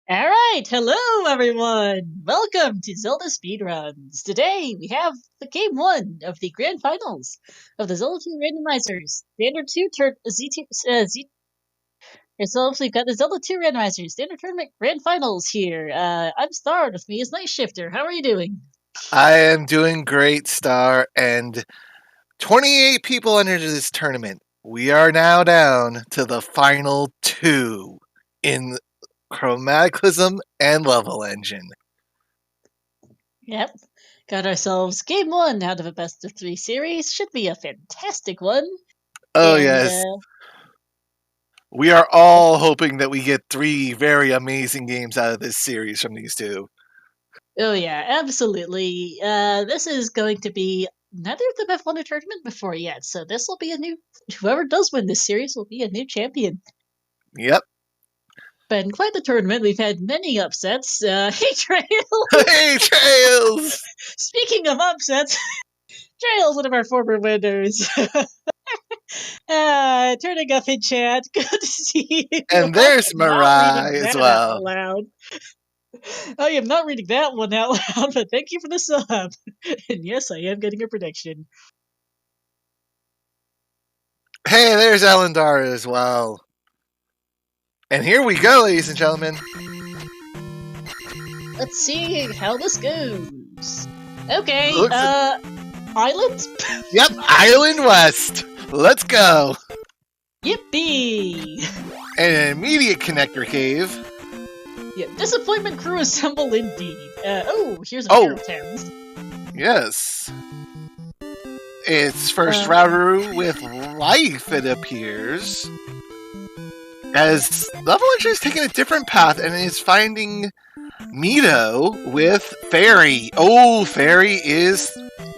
All right, hello everyone. Welcome to Zelda Speedruns. Today we have the game one of the grand finals of the Zelda 2 Randomizers Standard 2 so we've got the Zelda 2 Randomizers Standard Tournament Grand Finals here. I'm Star. With me is Night Shifter. How are you doing? I am doing great, Star, and 28 people entered this tournament. We are now down to the final two in chromataclysm and levelengine. Yep. Got ourselves game one out of a best of three series. Should be a fantastic one. Oh, And yes. We are all hoping that we get three very amazing games out of this series from these two. Oh yeah, absolutely. This is going to be neither of them have won a tournament before yet, so this will be a new. Whoever does win this series will be a new champion. Yep. Been quite the tournament. We've had many upsets. Hey Trails. Hey, Trails! Speaking of upsets, Trails, one of our former winners. Turning up in chat. Good to see you. And there's Mirai as well. I am not reading that one out loud, but thank you for the sub. And yes, I am getting a prediction. Hey, there's Elendar as well. And here we go, ladies and gentlemen. Let's see how this goes. Okay, Looks Island? Yep, Island West. Let's go. Yippee! An immediate connector cave. Yeah, Disappointment Crew assemble indeed. Here's a Oh. pair of towns. Yes. It's first Rauru with life, it appears. As levelengine is taking a different path and is finding Mito with Fairy. Oh, Fairy is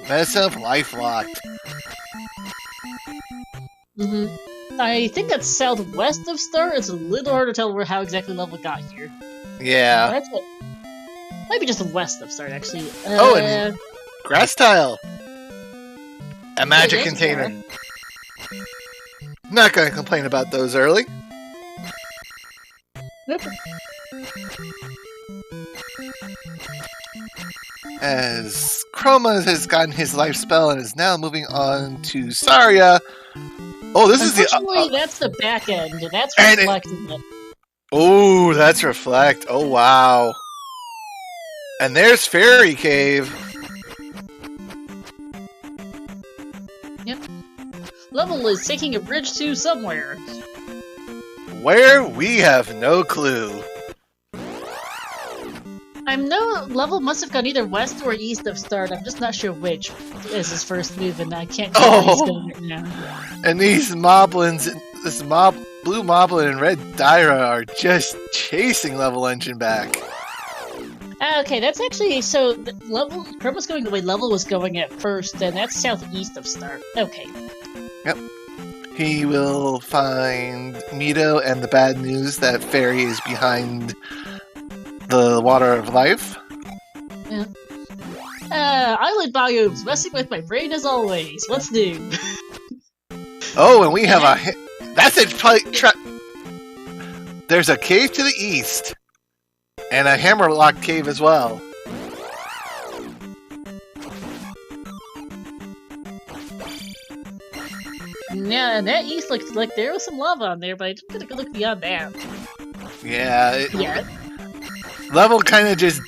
medicine of life locked. I think that's southwest of Star. It's a little hard to tell how exactly level got here. Yeah. That's it. Might be just west of Star, actually. And grass tile. A magic yeah, container. Not gonna complain about those early. Nope. As Chroma has gotten his life spell and is now moving on to Saria. Oh, this is the. Unfortunately, that's the back end. That's And reflecting it. Oh, that's reflect. Oh, wow. And there's Fairy Cave. Yep. Level is taking a bridge to somewhere. Where? We have no clue. I know Level must have gone either west or east of Start. I'm just not sure which is his first move, and I can't tell where he's going right now. And these moblins, blue moblin and red Dyra are just chasing levelengine back. Okay, that's actually so. Level Chroma's going the way Level was going at first, and that's southeast of Start. Okay. Yep. He will find Mito and the bad news that Fairy is behind the water of life. Yeah. Island biomes, messing with my brain as always. What's new? Oh, and we have that's it. There's a cave to the east, and a hammerlock cave as well. Yeah, that east looked like there was some lava on there, but I didn't get a good look beyond that. Yeah. Yeah. Level kind of just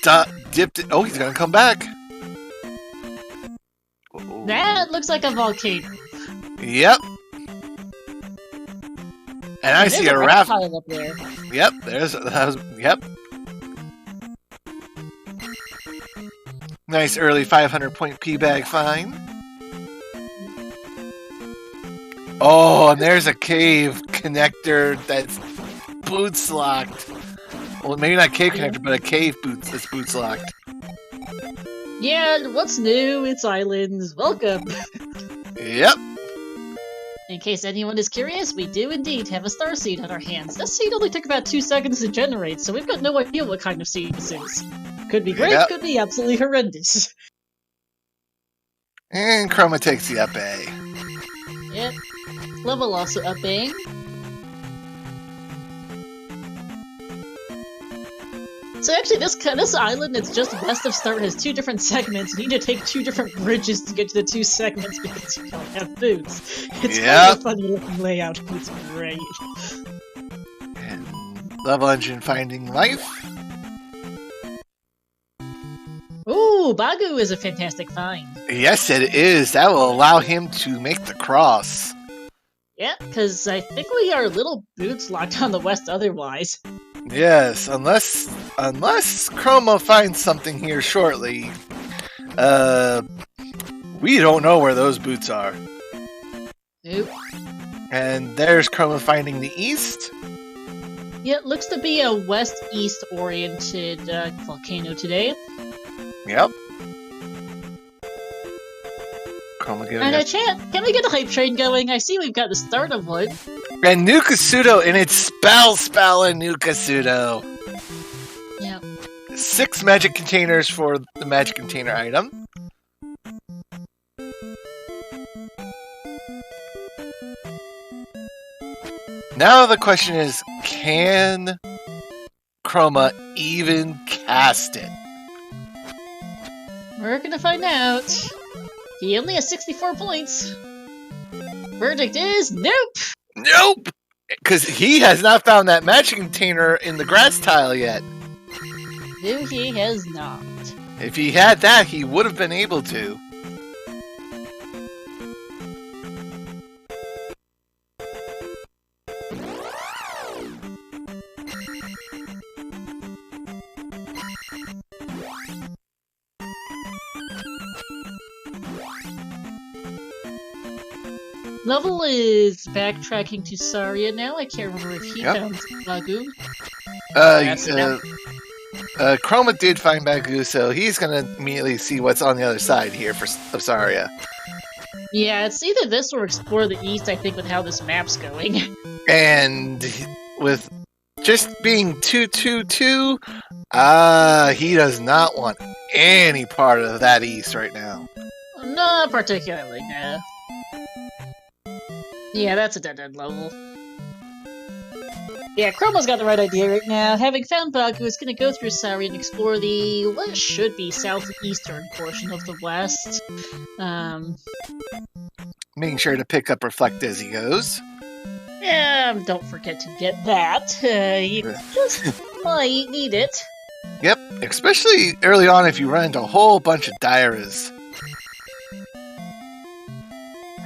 dipped it. Oh, he's gonna come back. That looks like a volcano. Yep. And I see a raft pile up there. Yep, yep. Nice early 500-point P-bag find. Oh, and there's a cave connector that's boots locked. Well, maybe not cave connector, but a cave that's boots locked. Yeah, what's new? It's islands. Welcome. Yep. In case anyone is curious, we do indeed have a star seed on our hands. This seed only took about 2 seconds to generate, so we've got no idea what kind of seed this is. Could be great, could be absolutely horrendous. And Chroma takes the up A. Yep. Level also upping. So actually, this island that's just west of Start has 2 different segments. You need to take 2 different bridges to get to the 2 segments because you don't have boots. It's kind of a funny looking layout. It's great. And levelengine finding life. Ooh, Bagu is a fantastic find. Yes, it is. That will allow him to make the cross. Yeah, because I think we are little boots locked on the west otherwise. Yes, unless Chroma finds something here shortly. We don't know where those boots are. Nope. And there's Chroma finding the east. Yeah, it looks to be a west-east oriented volcano today. Yep. Chroma And a chant, can we get a hype train going? I see we've got the start of one. And Nukasudo, and it's spell and Nukasudo. Yeah. 6 magic containers for the magic container item. Now the question is, can Chroma even cast it? We're gonna find out. He only has 64 points. Verdict is nope! Nope! Because he has not found that magic container in the grass tile yet. No, he has not. If he had that, he would have been able to. Level is backtracking to Saria now. I can't remember if he found Bagu. Chroma did find Bagu, so he's gonna immediately see what's on the other side here of Saria. Yeah, it's either this or explore the east, I think, with how this map's going. And with just being 2-2-2, he does not want any part of that east right now. Not particularly, no. Yeah, that's a dead-end level. Yeah, Chroma's got the right idea right now. Having found Bagu, is going to go through Saria and explore the what should be southeastern portion of the west. Making sure to pick up Reflect as he goes. Don't forget to get that. You just might need it. Yep, especially early on if you run into a whole bunch of Dairas.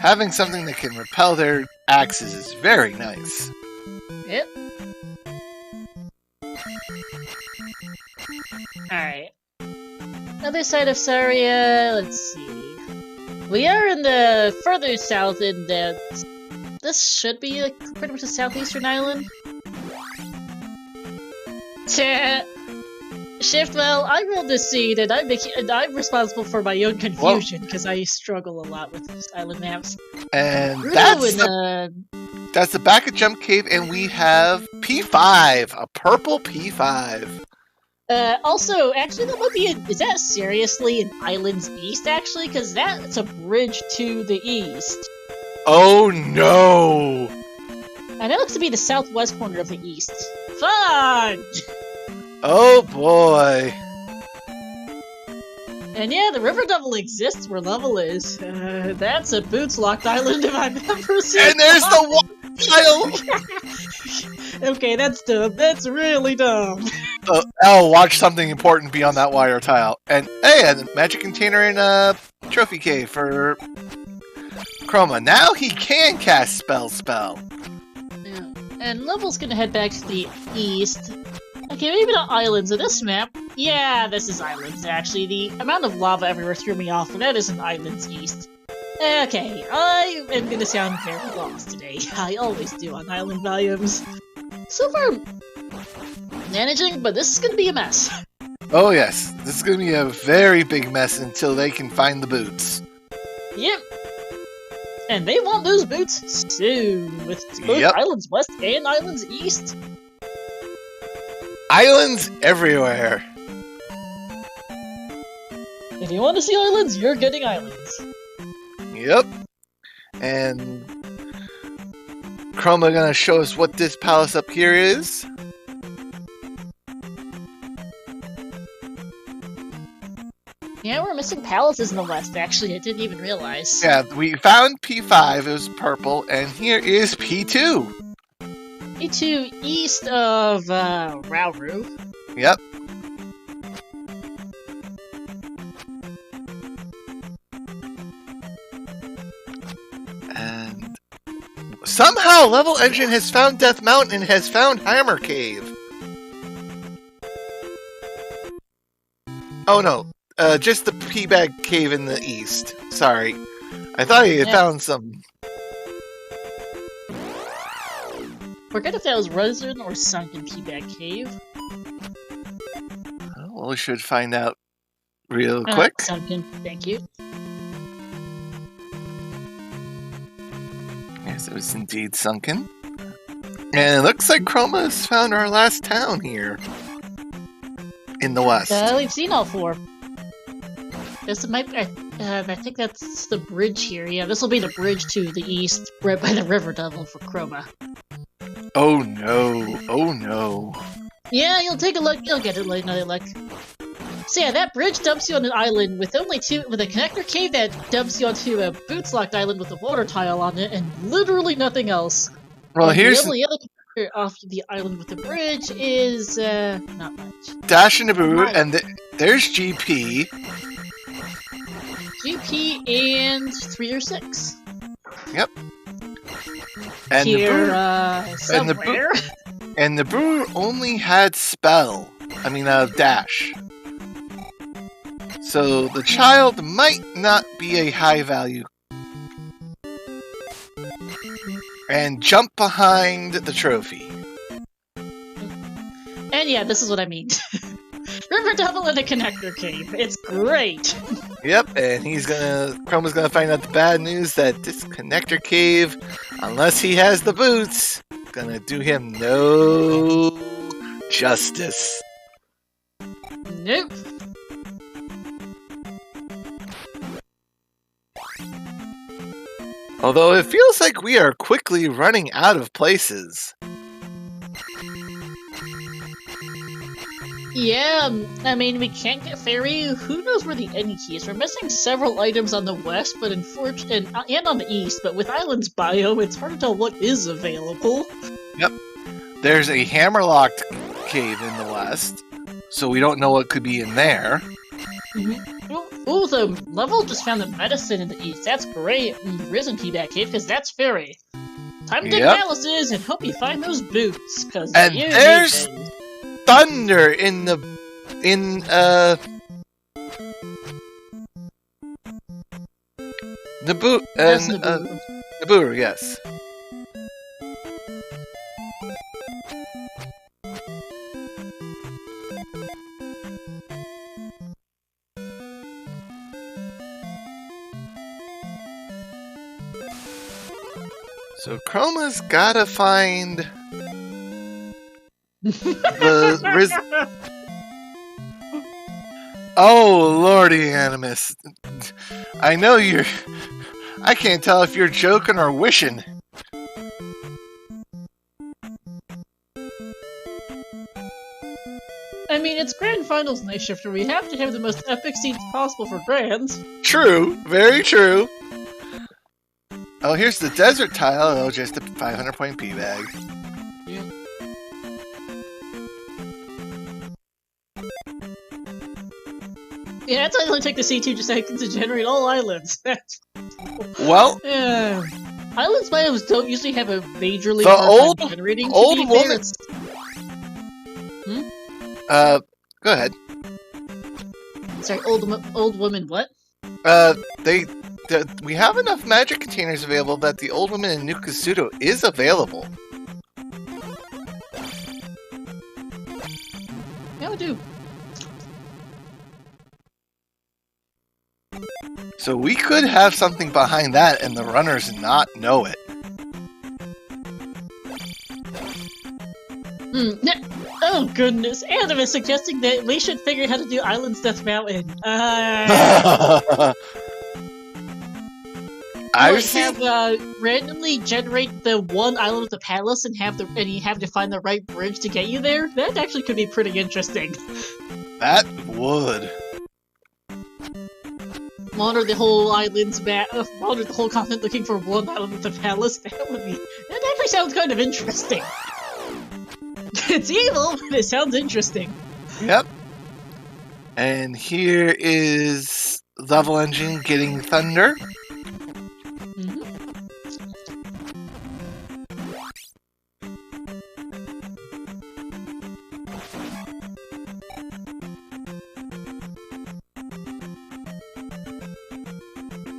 Having something that can repel their axes is very nice. Yep. Alright. Other side of Saria, let's see. We are in the further south in the... This should be pretty much a southeastern island. Shift, well, I rolled this seed, and I'm responsible for my own confusion, because I struggle a lot with these island maps. And that's the back of Jump Cave, and we have P5, a purple P5. Also, actually, that might be is that seriously an island's east, actually? Because that's a bridge to the east. Oh, no! And that looks to be the southwest corner of the east. Fun! Oh boy! And yeah, the River Devil exists where Level is. That's a boots-locked island if I've ever seen. And there's the water tile! Okay, that's dumb. That's really dumb. I'll watch something important beyond that wire tile. And hey, a magic container in a trophy cave for Chroma. Now he can cast spell. Yeah. And Level's gonna head back to the east. Okay, maybe not islands in this map. Yeah, this is islands, actually. The amount of lava everywhere threw me off, and that isn't islands east. Okay, I am gonna sound very lost today. I always do on island volumes. So far, managing, but this is gonna be a mess. Oh yes, this is gonna be a very big mess until they can find the boots. Yep. And they want those boots soon, with both islands west and islands east. Islands everywhere. If you want to see islands, you're getting islands. Yep. And Chroma gonna show us what this palace up here is. missing palaces in the west, actually. I didn't even realize. Yeah, we found P5, it was purple, and here is P2. P2 east of Rauru. Yep. And somehow Level Engine has found Death Mountain and has found Hammer Cave. Oh no, just the P-Bag Cave in the east. Sorry. I thought he had found some. Forget if that was Resin or Sunken P-Bag Cave. Well, we should find out real quick. Sunken, thank you. Yes, it was indeed sunken. And it looks like Chroma has found our last town here. In the west. We've seen all 4. This might be, I think that's the bridge here. Yeah, this will be the bridge to the east, right by the River Devil for Chroma. Oh no, oh no. Yeah, you'll take a look, you'll get another look. So yeah, that bridge dumps you on an island with only with a connector cave that dumps you onto a boots-locked island with a water tile on it, and literally nothing else. Well, and here's the only other connector off the island with the bridge is, not much. Dash and Naboo, and there's GP. GP and 3 or 6. Yep. And here, somewhere. And Naboo only had spell. I mean, dash. So the child might not be a high value. And jump behind the trophy. And yeah, this is what I mean. River Devil in a connector cave. It's great. Yep, and Chroma's gonna find out the bad news that this connector cave, unless he has the boots, gonna do him no justice. Nope. Although it feels like we are quickly running out of places. Yeah, I mean, we can't get Fairy. Who knows where the end key is? We're missing several items on the west, but and on the east, but with Island's bio, it's hard to tell what is available. Yep. There's a hammerlocked cave in the west, so we don't know what could be in there. Oh, the level just found the medicine in the east. That's great. Risen P-Bag Cave, because that's Fairy. Time to dig palaces and hope you find those boots, because you there's need them. Thunder in the Naboo and Naboo, yes. So Chroma's gotta find Oh, Lordy Animus. I know you're... I can't tell if you're joking or wishing. I mean, it's Grand Finals Night Shifter. We have to have the most epic scenes possible for Grands. True. Very true. Oh, here's the desert tile. Oh, just a 500-point P-Bag. Yeah. Yeah, that's why it only took the C2 just seconds to generate all islands. Well, islands biomes don't usually have a majorly the time generating. old woman. Go ahead. Sorry, old woman. What? We have enough magic containers available that the old woman in Nukasudo is available. Yeah, we do. So we could have something behind that and the runners not know it. Oh goodness, Adam is suggesting that we should figure out how to do Islands Death Mountain. Randomly generate the one island with the palace and you have to find the right bridge to get you there. That actually could be pretty interesting. That would. wander the whole island's wander the whole continent looking for one island with a palace. That actually sounds kind of interesting. It's evil, but it sounds interesting. Yep. And here is levelengine getting thunder.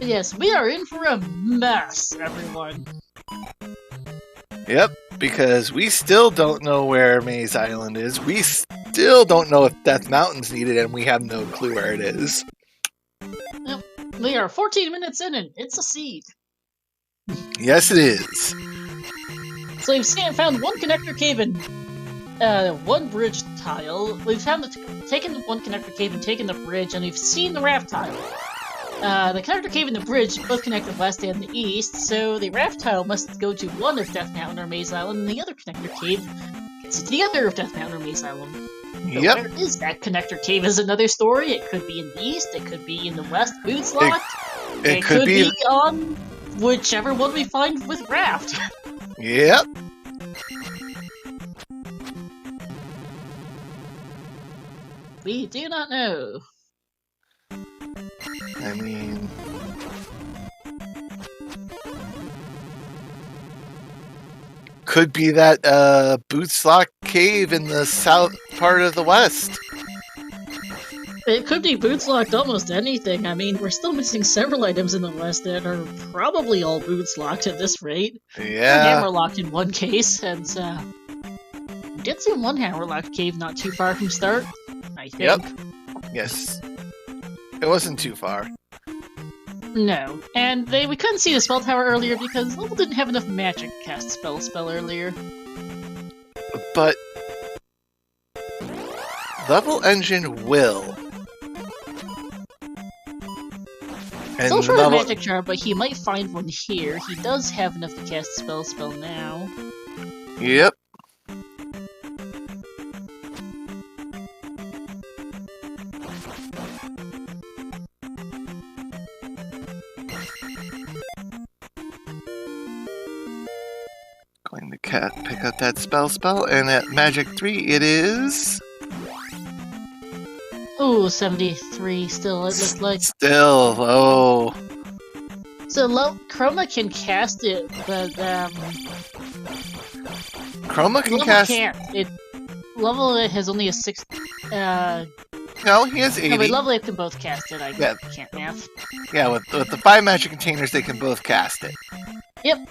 Yes, we are in for a mess, everyone. Yep, because we still don't know where Maze Island is. We still don't know if Death Mountain's needed, and we have no clue where it is. Yep, we are 14 minutes in, and it's a seed. Yes, it is. So we've found one connector cave and one bridge tile. We've taken one connector cave and taken the bridge, and we've seen the raft tile. The connector cave and the bridge both connect the west and the east, so the raft tile must go to one of Death Mountain or Maze Island, and the other connector cave gets to the other of Death Mountain or Maze Island. So yep. Where is that connector cave is another story. It could be in the east, it could be in the west, boots locked. It could be on whichever one we find with raft. Yep. We do not know. I mean... could be that Boots Lock cave in the south part of the west. It could be boots locked almost anything. I mean, we're still missing several items in the west that are probably all boots locked at this rate. Yeah. Hammer locked in one case, and we did see one hammer locked cave not too far from start, I think. Yep. Yes. It wasn't too far. No, and we couldn't see the spell tower earlier because level didn't have enough magic to cast spell earlier. But levelengine will. And Still short of magic jar, but he might find one here. He does have enough to cast spell now. Yep. Going to pick up that spell, and at Magic 3 it is... Ooh, 73 still, it looks like. Still, oh. So, Chroma can cast it, but, Chroma can level cast... can't. Level has only a 6... No, he has 80. No, but level can both cast it, I can't math. Yeah, with the 5 magic containers, they can both cast it. Yep.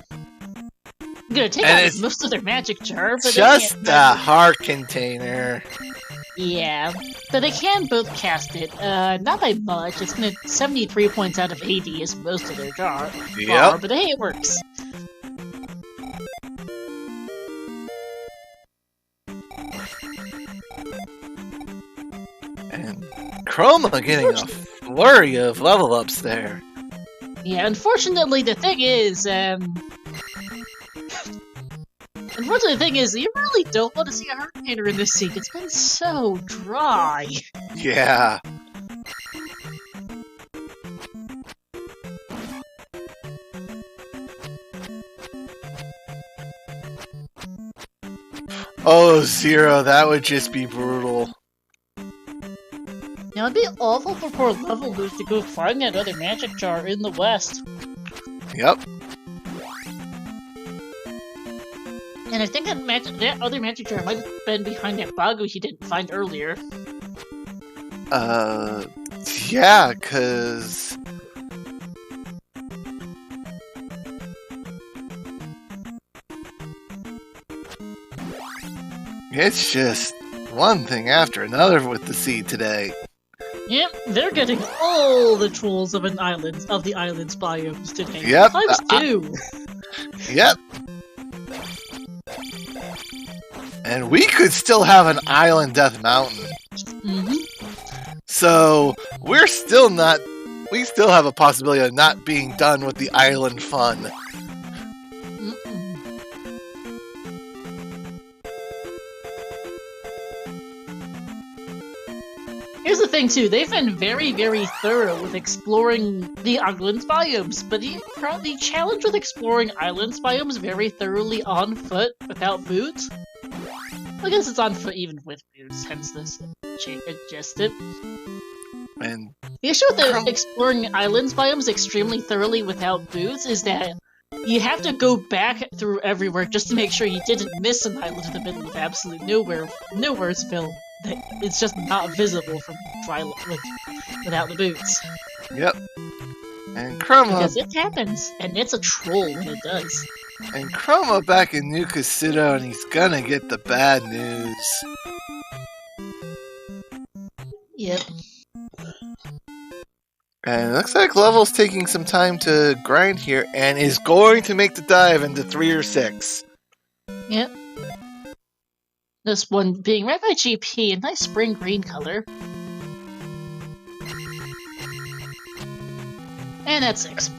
I'm gonna take out most of their magic jar, but just a heart container. Yeah, but they can both cast it. Not by much. It's gonna 73 points out of 80 is most of their jar. Yep. But hey, it works. And Chroma getting a flurry of level ups there. Yeah, unfortunately, the thing is, you really don't want to see a heart container in this seat. It's been so dry. Yeah. Oh, Zero, that would just be brutal. Now, it'd be awful for poor Level Loop to go find that other magic jar in the west. Yep. And I think that other magic jar might have been behind that Bagu he didn't find earlier. Yeah, 'cause... it's just one thing after another with the sea today. Yep, they're getting all the tools of the island's biomes today. Yep. Times 2. Yep. And we could still have an island Death Mountain. Mm-hmm. So we still have a possibility of not being done with the island fun. Here's the thing too. They've been very, very thorough with exploring the islands biomes, but the challenge with exploring islands biomes very thoroughly on foot without boots. I guess it's on foot even with boots, hence this adjusted. And the issue with exploring islands biomes extremely thoroughly without boots is that you have to go back through everywhere just to make sure you didn't miss an island in the middle of absolute nowheresville. It's just not visible from without the boots. Yep. And Chroma... Because it happens, and it's a troll when it does. And Chroma back in New Casino, and he's gonna get the bad news. Yep. And it looks like Level's taking some time to grind here, and is going to make the dive into 3 or 6. Yep. This one being right by GP, a nice spring green color. And that's 6.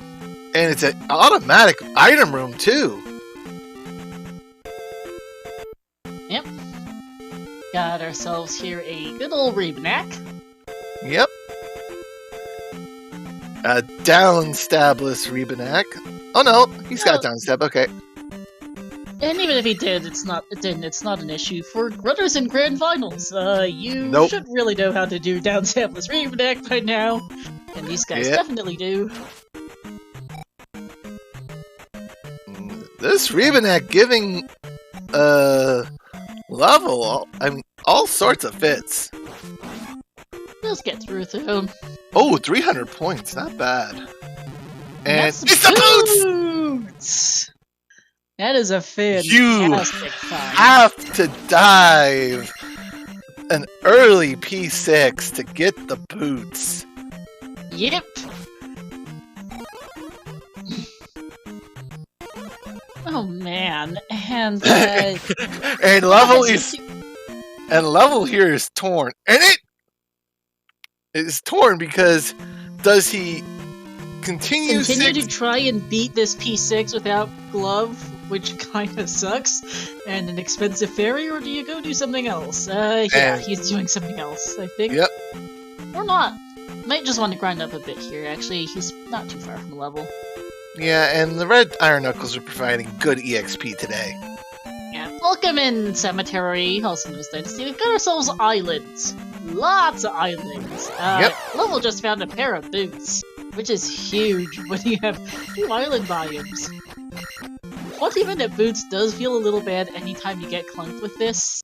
And it's an automatic item room, too. Yep. Got ourselves here a good old Rebenak. Yep. A down-stabless Rebenak. Oh no, he's got down-stab, okay. And even if he did, it's not an issue. For runners in Grand Finals, you should really know how to do down-stabless Rebenak by now. And these guys definitely do. This Rebenak giving Level, all sorts of fits. Let's get through though. Oh, 300 points, not bad. And it's the boots! That is a fantastic You find. have to dive an early P6 to get the boots. Yep. Oh man, and and Level here is torn, and it is torn because does he continue to try and beat this P6 without glove, which kind of sucks, and an expensive fairy, or do you go do something else? Yeah, he's doing something else, I think. Yep. Or not. Might just want to grind up a bit here, actually. He's not too far from Level. Yeah, and the red Iron Knuckles are providing good EXP today. Yeah, welcome in, Cemetery, also known as Dynasty. We've got ourselves islands. Lots of islands. Level just found a pair of boots, which is huge when you have 2 island biomes. 20-minute boots does feel a little bad anytime you get clunked with this.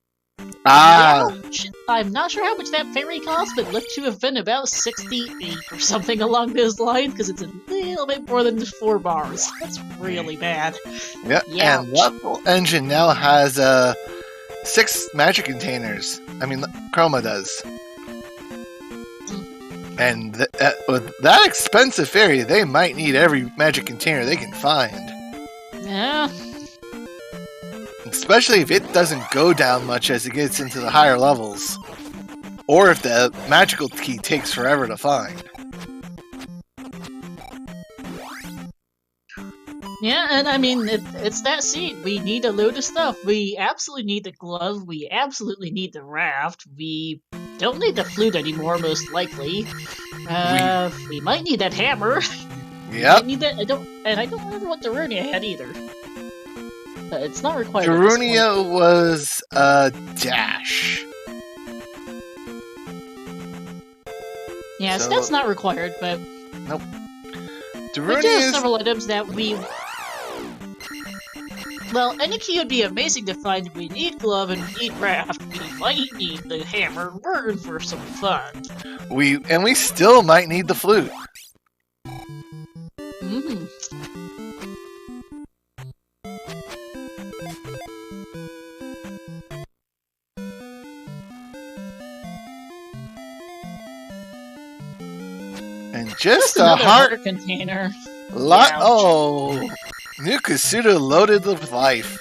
I'm not sure how much that fairy costs, but it looked to have been about 68 or something along those lines, because it's a little bit more than 4 bars. That's really bad. Yep, and Level Engine now has 6 magic containers. I mean, Chroma does. And with that expensive fairy, they might need every magic container they can find. Yeah. Especially if it doesn't go down much as it gets into the higher levels. Or if the magical key takes forever to find. Yeah, and I mean, it's that seed. We need a load of stuff. We absolutely need the glove. We absolutely need the raft. We don't need the flute anymore, most likely. We might need that hammer. Yep. Need that. I don't remember what Darunia had either. But it's not required. Darunia was a dash. Yeah, so that's not required, but nope. Darunia is several items that we. Well, any key would be amazing to find. We need glove and we need raft. We might need the hammer. We're in for some fun. We still might need the flute. Mm-hmm. And just a heart container. Oh, New Kasuda loaded with life.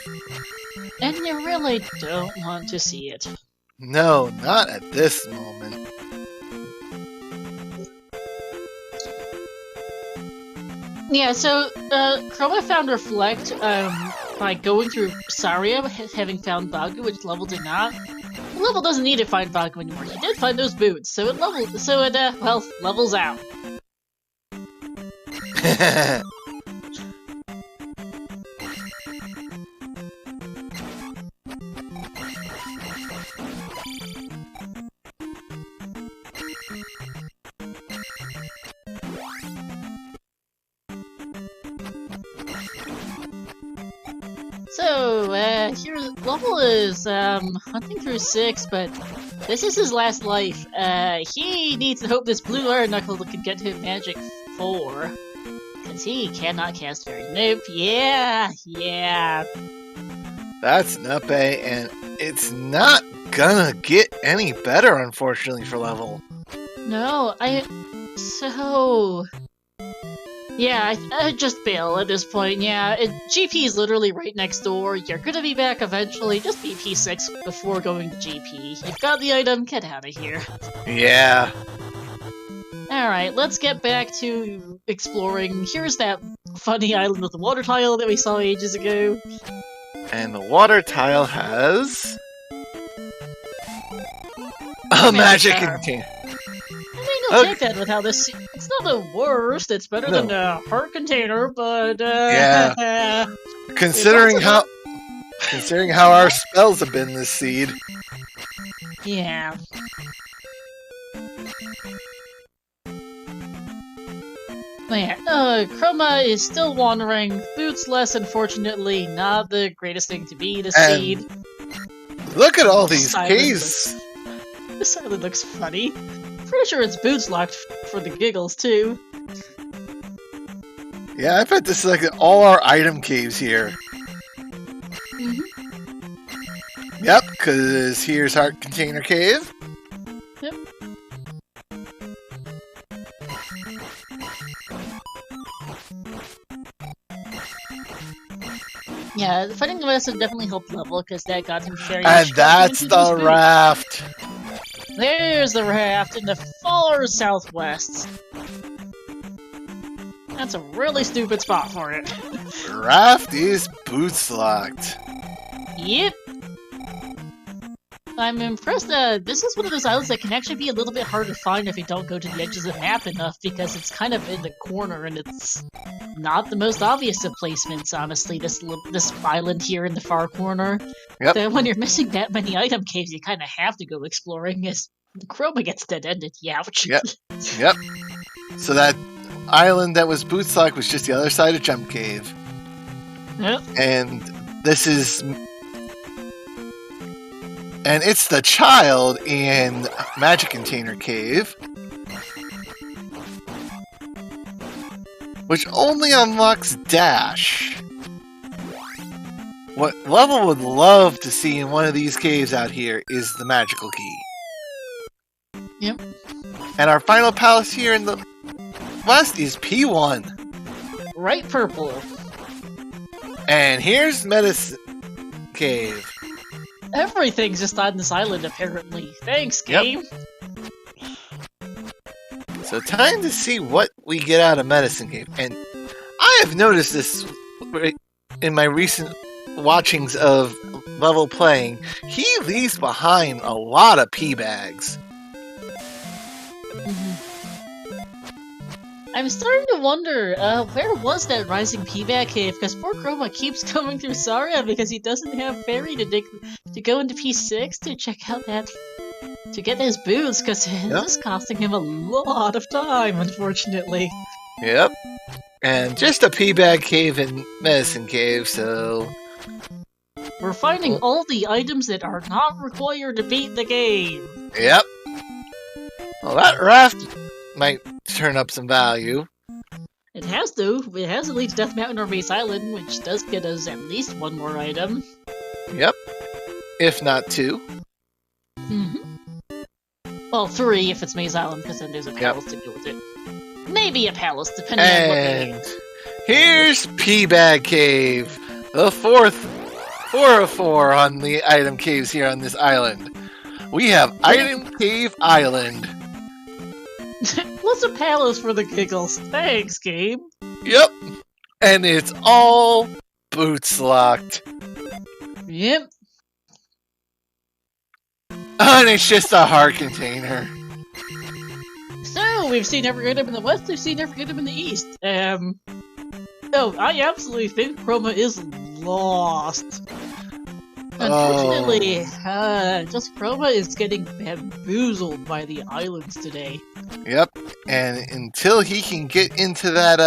And you really don't want to see it. No, not at this moment. Yeah, so Chroma found Reflect by going through Saria, having found Bagu, which Level did not. Level doesn't need to find vodka anymore. He did find those boots, so it levels out. So, here, level is, hunting through 6, but this is his last life. He needs to hope this blue iron knuckle can get him magic 4. Because he cannot cast fairy. Nope, yeah. That's Nuppe, and it's not gonna get any better, unfortunately, for level. No, yeah, I just bail at this point, yeah. GP is literally right next door. You're gonna be back eventually. Just beat P6 before going to GP. You've got the item, get out of here. Yeah. Alright, let's get back to exploring. Here's that funny island with the water tile that we saw ages ago. And the water tile has... a magic container. No, check that with how this. It's not the worst. It's better than the heart container, but yeah. Considering how our spells have been this seed. Yeah. But yeah, Chroma is still wandering. Boots less, unfortunately, not the greatest thing to be this seed. Look at all these caves. This island looks funny. Pretty sure it's boots locked for the giggles, too. Yeah, I bet this is like all our item caves here. Mm-hmm. Yep, because here's Heart Container Cave. Yep. Yeah, fighting the rest would definitely help level, because that got him very much. And that's the raft! There's the raft in the far southwest. That's a really stupid spot for it. Raft is boots locked. Yep. I'm impressed that this is one of those islands that can actually be a little bit hard to find if you don't go to the edges of the map enough, because it's kind of in the corner and it's not the most obvious of placements, honestly, this island here in the far corner. Yep. So when you're missing that many item caves, you kind of have to go exploring as the Chroma gets dead-ended. Youch. Yep. So that island that was boots locked was just the other side of Jump Cave. Yep. And this is... And it's the child in Magic Container Cave, which only unlocks Dash. What Level would love to see in one of these caves out here is the magical key. Yep. And our final palace here in the west is P1. Right purple. And here's Medicine Cave. Everything's just on this island, apparently. Thanks, game! Yep. So time to see what we get out of Medicine Cave. And I have noticed this in my recent watchings of Level playing. He leaves behind a lot of pee bags. I'm starting to wonder, where was that Rising P-Bag Cave? Because poor Chroma keeps coming through Saria because he doesn't have Fairy to go into P6 to check out to get his boots, because it's costing him a lot of time, unfortunately. Yep. And just a P-Bag Cave and Medicine Cave, so... We're finding all the items that are not required to beat the game. Yep. Well, that raft might turn up some value. It has to. It has to lead to Death Mountain or Base Island, which does get us at least one more item. Yep. If not 2. Well, 3 if it's Maze Island, because then there's a palace to go with it. Maybe a palace, depending on what they And here's P-Bag Cave. The 4th 4 of 4 on the item caves here on this island. We have Item Cave Island. What's a palace for the giggles? Thanks, game. Yep. And it's all boots locked. Yep. And it's just a heart container. So, we've seen every item in the west, we've seen every item in the east. No, I absolutely think Chroma is lost. Unfortunately, just Chroma is getting bamboozled by the islands today. Yep, and until he can get into that,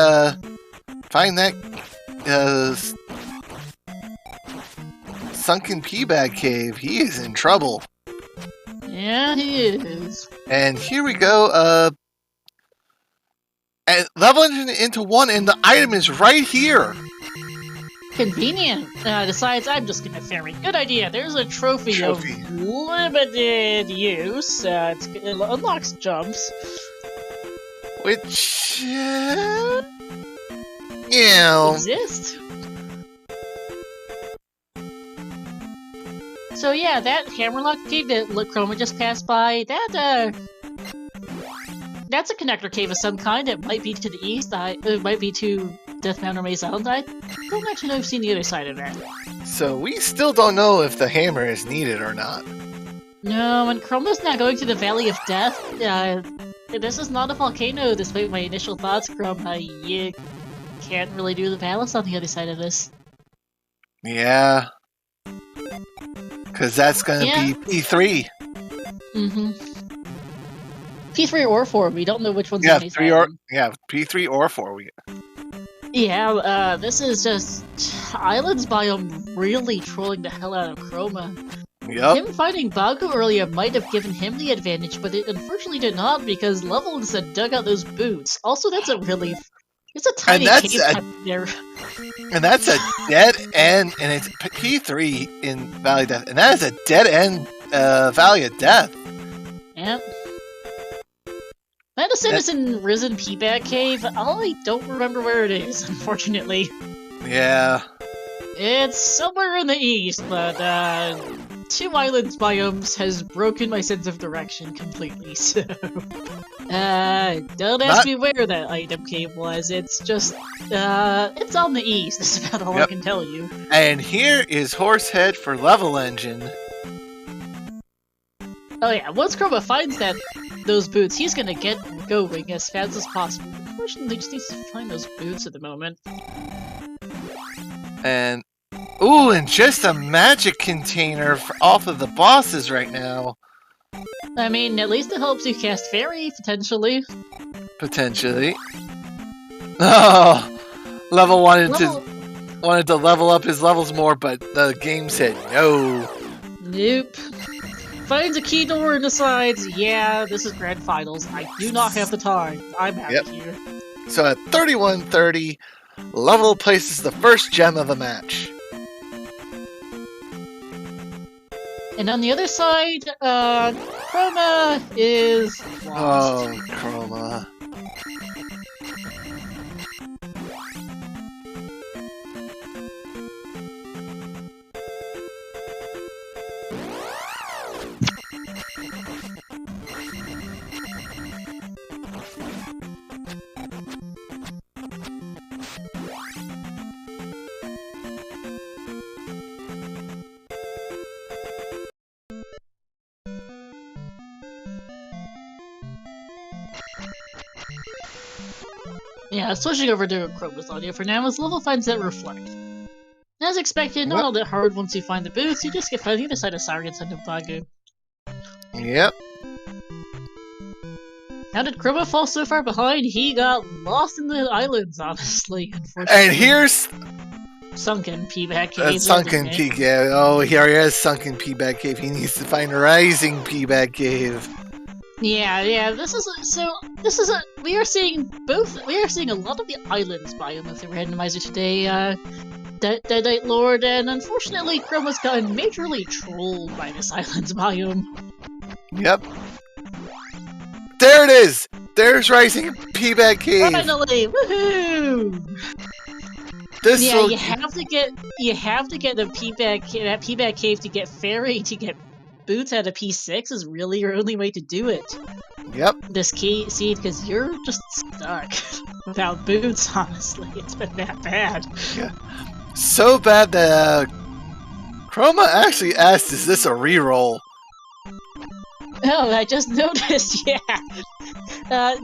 find that, sunken pea bag cave, he is in trouble. Yeah, he is. And here we go, and leveling into 1, and the item is right here. Convenient. Decides I'm just gonna ferry. Good idea. There's a trophy of limited use. It unlocks jumps. Which, you know, exist. So yeah, that hammerlock cave that Chroma just passed by, that's a connector cave of some kind. It might be to the east. It might be to Death Mountain Maze Island. I don't actually know if I've seen the other side of that. So we still don't know if the hammer is needed or not. No, and Chroma's not going to the Valley of Death. This is not a volcano, despite my initial thoughts, Chroma. You can't really do the palace on the other side of this. Yeah. Because that's going to be P3. Mm-hmm. P3 or 4, we don't know which one's P3 or 4. Yeah, this is just Islands biome really trolling the hell out of Chroma. Yep. Him fighting Baku earlier might have given him the advantage, but it unfortunately did not because Levelings had dug out those boots. Also, that's a really... It's a tiny cave there. And that's a dead end, and it's P3 in Valley of Death, and that is a dead end Valley of Death. Yep. Medicine is in Risen Peaback Cave. I don't remember where it is, unfortunately. Yeah. It's somewhere in the east, but 2 islands biomes has broken my sense of direction completely, so... don't ask me where that item cave was, it's just, it's on the east, that's about all I can tell you. And here is Horsehead for levelengine. Oh yeah, once Chroma finds those boots, he's gonna get going as fast as possible. Unfortunately, he just needs to find those boots at the moment. And, ooh, and just a magic container off of the bosses right now. I mean, at least it helps you cast Fairy, potentially. Potentially. Oh, wanted to level up his levels more, but the game said no. Nope. Finds a key door and decides, yeah, this is Grand Finals. I do not have the time. I'm out of here. So at 31:30, Level places the first gem of the match. And on the other side, Chroma is lost. Oh, Chroma. Yeah, switching over to Chroma's audio for now as Level finds that Reflect. As expected, not all that hard once you find the boots, you just get on the other side of Saria instead of Bagu. Yep. How did Chroma fall so far behind? He got lost in the islands, honestly, unfortunately. And here's... Sunken Peaback Cave. Sunken Peak, yeah. Oh, here he is, Sunken Peaback Cave. He needs to find Rising Peaback Cave. Yeah, this is we are seeing a lot of the islands biome of the randomizer today, Deadite Lord, and unfortunately Chroma's gotten majorly trolled by this islands biome. Yep. There it is! There's Rising Peaback Cave! Finally! Woohoo! You have to get the Peaback Cave to get Fairy to get boots out of P6 is really your only way to do it. Yep. This key, see, because you're just stuck without boots, honestly. It's been that bad. Yeah. So bad that Chroma actually asked, is this a reroll? Oh, I just noticed, yeah. The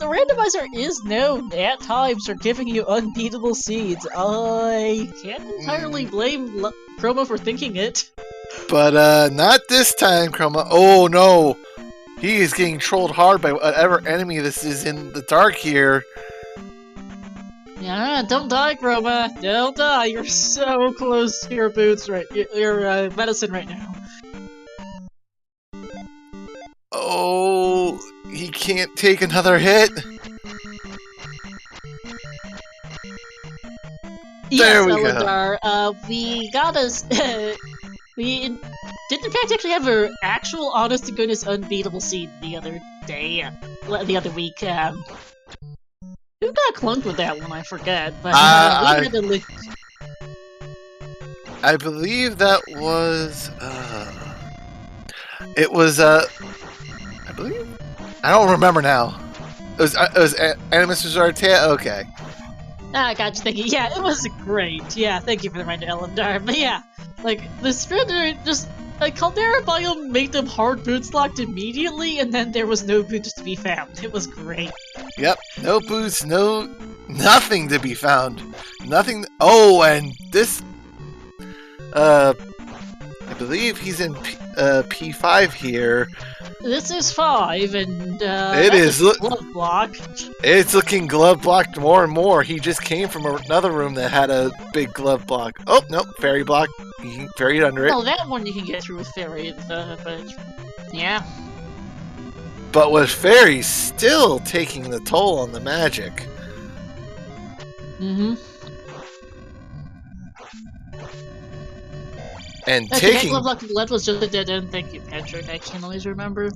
randomizer is known at times for giving you unbeatable seeds. I can't entirely blame Chroma for thinking it. But not this time, Chroma. Oh no! He is getting trolled hard by whatever enemy this is in the dark here. Yeah, don't die, Chroma. Don't die. You're so close to your boots your medicine right now. Oh, he can't take another hit. Yes, There we Elendar, we got us. We did in fact actually have an actual honest-to-goodness unbeatable seed the other day, the other week. Who got clunked with that one? I forget, but we had to look. I believe that was. It was. I believe. I don't remember now. It was Animus Resartea. Okay. I got you thinking. Yeah, it was great. Yeah, thank you for the reminder, Elendar. But yeah, like the Sprinter just. Like, Caldera Biome made them hard boots locked immediately, and then there was no boots to be found. It was great. Yep, no boots, nothing to be found. Nothing. Oh, and this. I believe he's in P5 here. This is 5, and it is glove block. It's looking glove blocked more and more. He just came from another room that had a big glove block. Oh nope, fairy block. You can ferry it under it. Oh, that one you can get through with fairy, but yeah. But with fairy still taking the toll on the magic. Mm-hmm. And okay, taking. That glove block left was just a dead end. Thank you, Patrick. I can't always remember.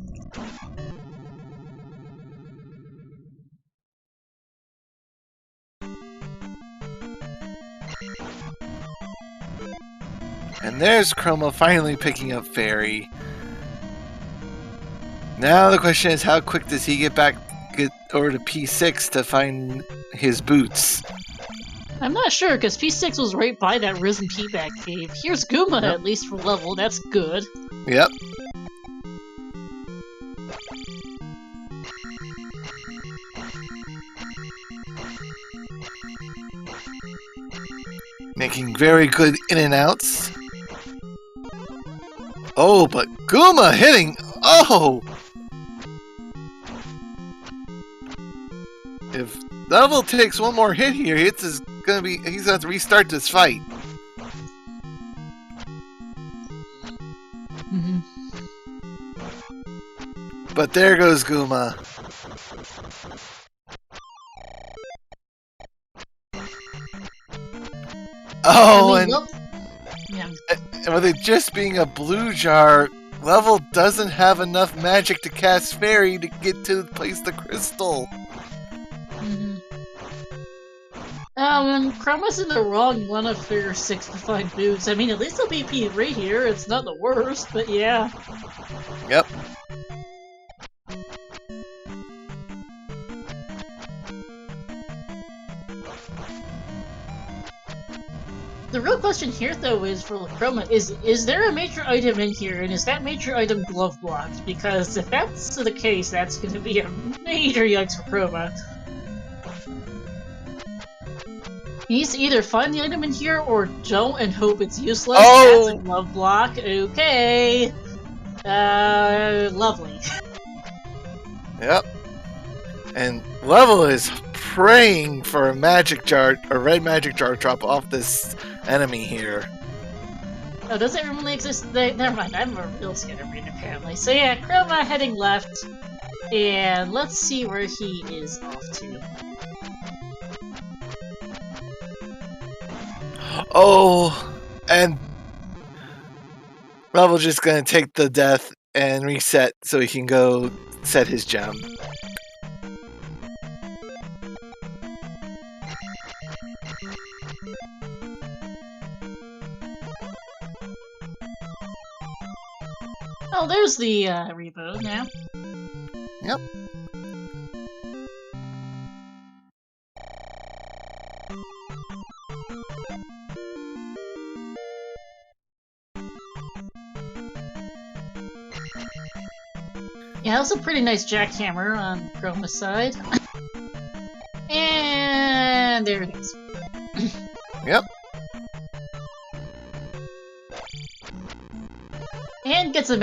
And there's Chroma finally picking up fairy. Now the question is, how quick does he get over to P6 to find his boots? I'm not sure, because P6 was right by that Risen P-Back cave. Here's Goomba, at least for level. That's good. Yep. Making very good in and outs. Oh, but Goomba hitting! Oh! If Level takes one more hit here, he's gonna have to restart this fight. Mm-hmm. But there goes Goomba. Oh, and with it just being a blue jar, Level doesn't have enough magic to cast Fairy to get to place the crystal. Mm-hmm. And Chroma's in the wrong one of figure 6 to find boots. I mean, at least he'll be P3 here. It's not the worst, but yeah. Yep. The real question here, though, is for Chroma, is there a major item in here, and is that major item glove blocked? Because if that's the case, that's going to be a major yikes for Chroma. He needs to either find the item in here, or don't and hope it's useless. Oh! That's a glove block. Okay. Lovely. Yep. And Level is praying for a magic jar, a red magic jar drop off this enemy here. Oh, does it really exist? Never mind, I'm a real scatterbrain apparently. So yeah, Chroma heading left, and let's see where he is off to. Oh, and Level just gonna take the death and reset so he can go set his gem. Oh, there's the Rebo now. Yep. Yeah, that's a pretty nice jackhammer on Chroma's side. And there it is. Yep. And gets a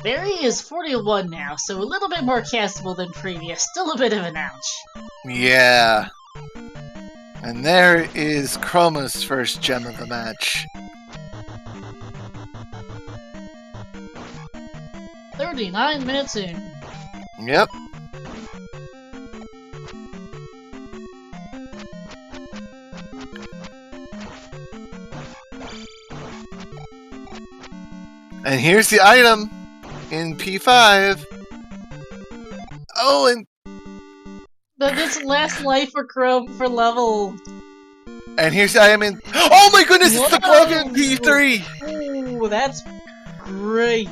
Barry is 41 now, so a little bit more castable than previous. Still a bit of an ouch. Yeah. And there is Chroma's first gem of the match. 39 minutes in. Yep. And here's the item in P5. Oh, and This last life for Chrome for level. And here's the item in. Oh my goodness! It's the glove in P3. Oh, that's great.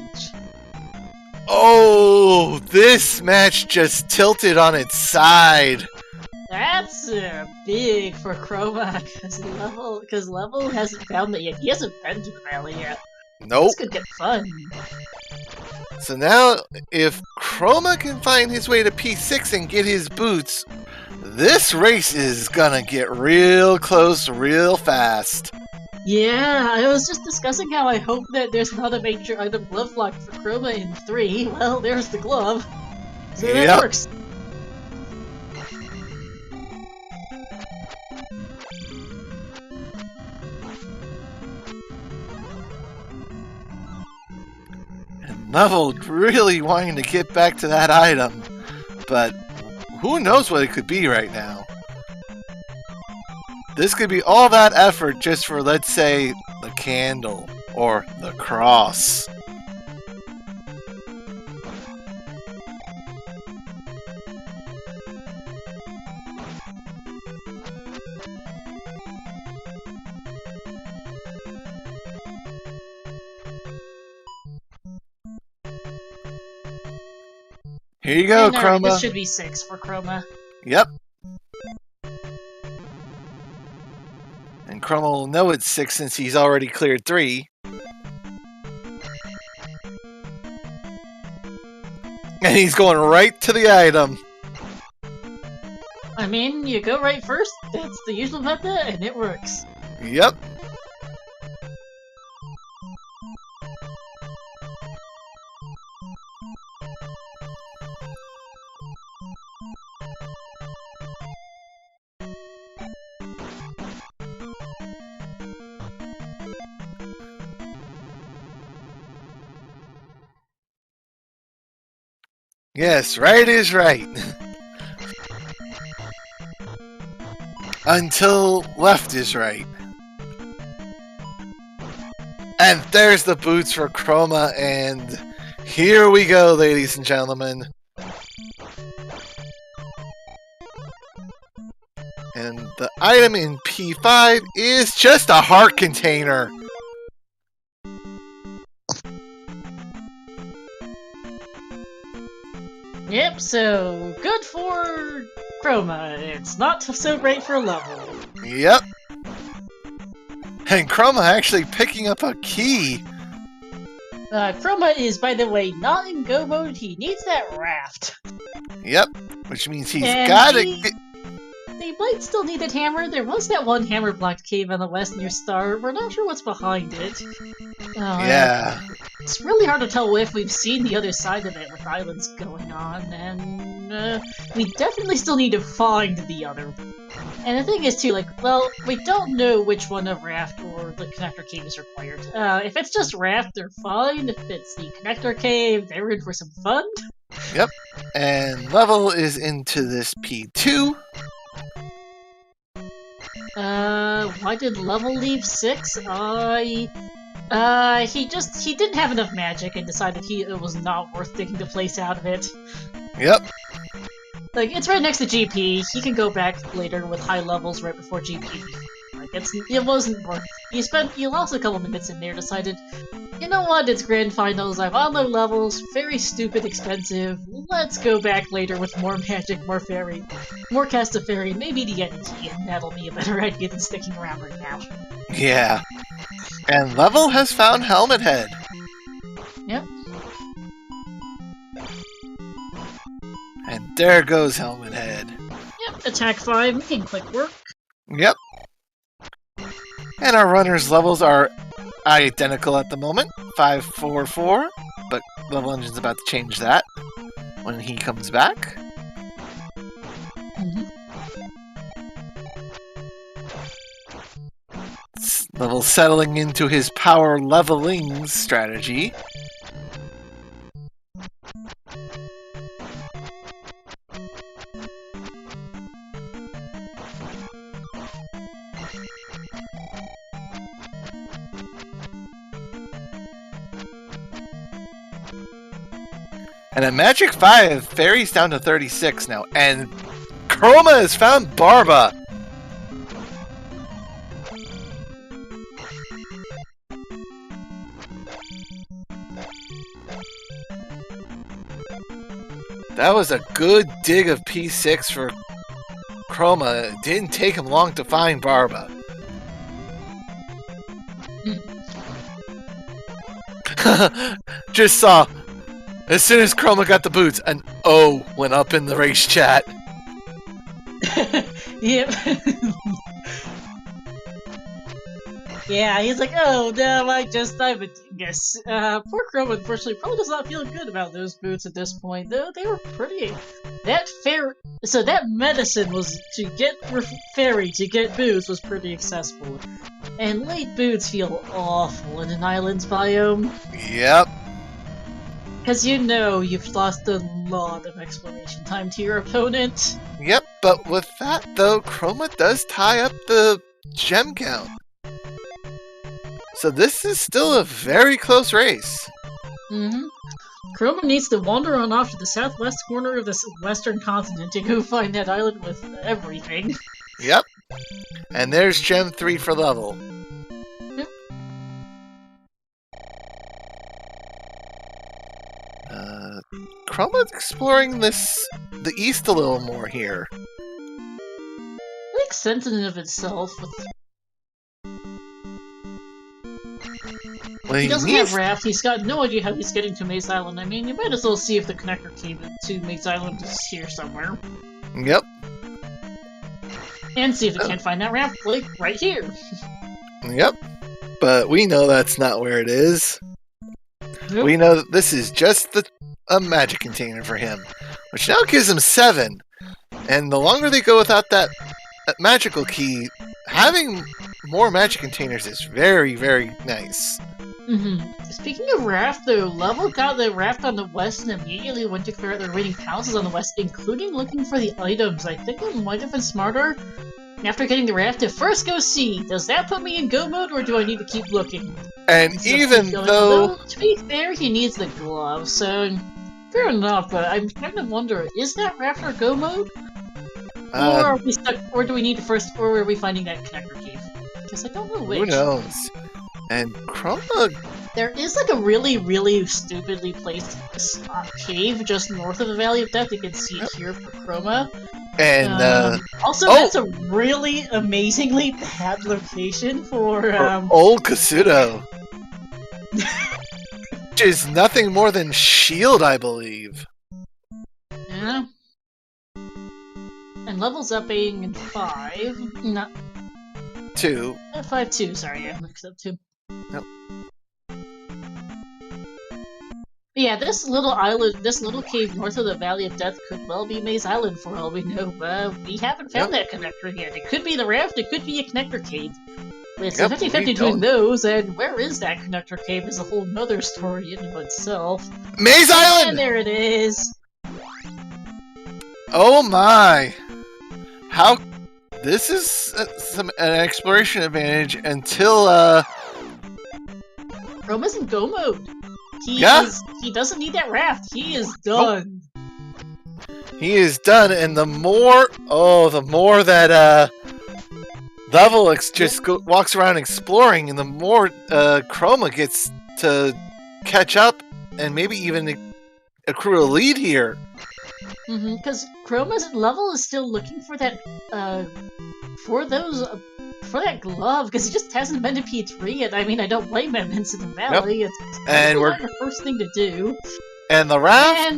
Oh, this match just tilted on its side. That's big for Chroma, because level hasn't found that yet. He hasn't been to the valley yet. Nope. This could get fun. So now, if Chroma can find his way to P6 and get his boots, this race is gonna get real close real fast. Yeah, I was just discussing how I hope that there's not a major item glove lock for Chroma in 3. Well, there's the glove. So that works. And Level really wanting to get back to that item, but who knows what it could be right now. This could be all that effort just for, let's say, the candle or the cross. Here you go, Chroma. This should be 6 for Chroma. Yep. And Chroma will know it's 6 since he's already cleared 3. And he's going right to the item. I mean, you go right first, that's the usual method, and it works. Yep. Yes, right is right. Until left is right. And there's the boots for Chroma, and here we go, ladies and gentlemen. And the item in P5 is just a heart container. Yep, so good for Chroma. It's not so great for level. Yep. And Chroma actually picking up a key. Chroma is, by the way, not in go mode. He needs that raft. Yep, which means he's gotta get... They might still need that hammer. There was that one hammer-blocked cave on the west near Star. We're not sure what's behind it. Yeah. It's really hard to tell if we've seen the other side of it with islands going on, and we definitely still need to find the other. And the thing is too, like, well, we don't know which one of Raft or the Connector Cave is required. If it's just Raft, they're fine. If it's the Connector Cave, they're in for some fun. Yep. And Level is into this P2. Why did Level leave 6? He didn't have enough magic and decided it was not worth taking the place out of it. Yep. Like, it's right next to GP. He can go back later with high levels right before GP. Like, it wasn't worth it. You lost a couple minutes in there, decided, you know what, it's Grand Finals, I'm on low levels, very stupid expensive, let's go back later with more magic, more fairy, more cast of fairy, maybe the entity, and that'll be a better idea than sticking around right now. Yeah. And Level has found Helmet Head. Yep. And there goes Helmet Head. Yep, attack 5, making quick work. Yep. And our runner's levels are identical at the moment. 5, 4, 4. But Leveligine's about to change that when he comes back. Level settling into his power leveling strategy. And at Magic 5, Fairy's down to 36 now. And Chroma has found Barba. That was a good dig of P6 for Chroma. It didn't take him long to find Barba. Just saw, as soon as Chroma got the boots, an O went up in the race chat. Yep. Yeah, he's like, oh no, I would guess. Poor Chroma, unfortunately, probably does not feel good about those boots at this point, though they were pretty. So that medicine was to get Fairy to get boots was pretty accessible. And late boots feel awful in an islands biome. Yep. Because you know you've lost a lot of exploration time to your opponent. Yep, but with that though, Chroma does tie up the gem count. So this is still a very close race. Chroma needs to wander on off to the southwest corner of this western continent to go find that island with everything. Yep. And there's Gem 3 for level. Yep. Chroma's exploring the east a little more here. Makes sense in and of itself. Well, he doesn't have Raft, he's got no idea how he's getting to Maze Island. I mean, you might as well see if the connector cable to Maze Island is here somewhere. Yep. And see if it can't find that Raft, like, right here. Yep. But we know that's not where it is. Nope. We know that this is just a magic container for him, which now gives him 7. And the longer they go without that magical key, having more magic containers is very, very nice. Speaking of Raft, though, Level got the Raft on the west and immediately went to clear out the remaining houses on the west, including looking for the items. I think it might have been smarter, after getting the Raft, to first go see, does that put me in go mode, or do I need to keep looking? And so even though... To be fair, he needs the glove, so fair enough, but I'm kind of wondering, is that Raft our go mode? Or are we stuck, or do we need to first, or are we finding that connector cave? Because I don't know which. Who knows? And Chroma... There is like a really, really stupidly placed cave just north of the Valley of Death. You can see it here for Chroma. And, also, that's a really amazingly bad location for Old Kasuto. Which is nothing more than shield, I believe. Yeah. And levels up being in 5. Not 2. 5-2, sorry, yeah, mixed up 2. Yep. Yeah, this little island, this little cave north of the Valley of Death could well be Maze Island for all we know. We haven't found that connector yet. It could be the Raft, it could be a connector cave. It's a 50-50 between those, and where is that connector cave is a whole nother story in and of itself. Maze Island! And there it is! Oh my! How... This is an exploration advantage until, Chroma's in go mode. He doesn't need that Raft. He is done. He is done, and the more that Level just walks around exploring, and the more Chroma gets to catch up, and maybe even accrue a lead here. Because Chroma's Level is still looking for that, for those for that glove, because he just hasn't been to P3 yet. I mean, I don't blame him. Into the valley. Yep. It's not the first thing to do. And the raft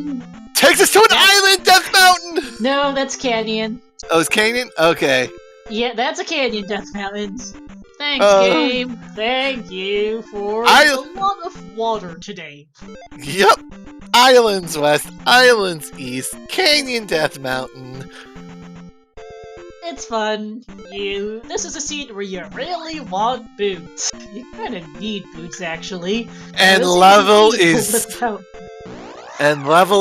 takes us to an island, Death Mountain! No, that's Canyon. Oh, it's Canyon? Okay. Yeah, that's a Canyon, Death Mountain. Thanks, game. Thank you for a lot of water today. Yep. Islands west, islands east, Canyon, Death Mountain. It's fun. This is a scene where you really want boots. You kind of need boots, actually. And level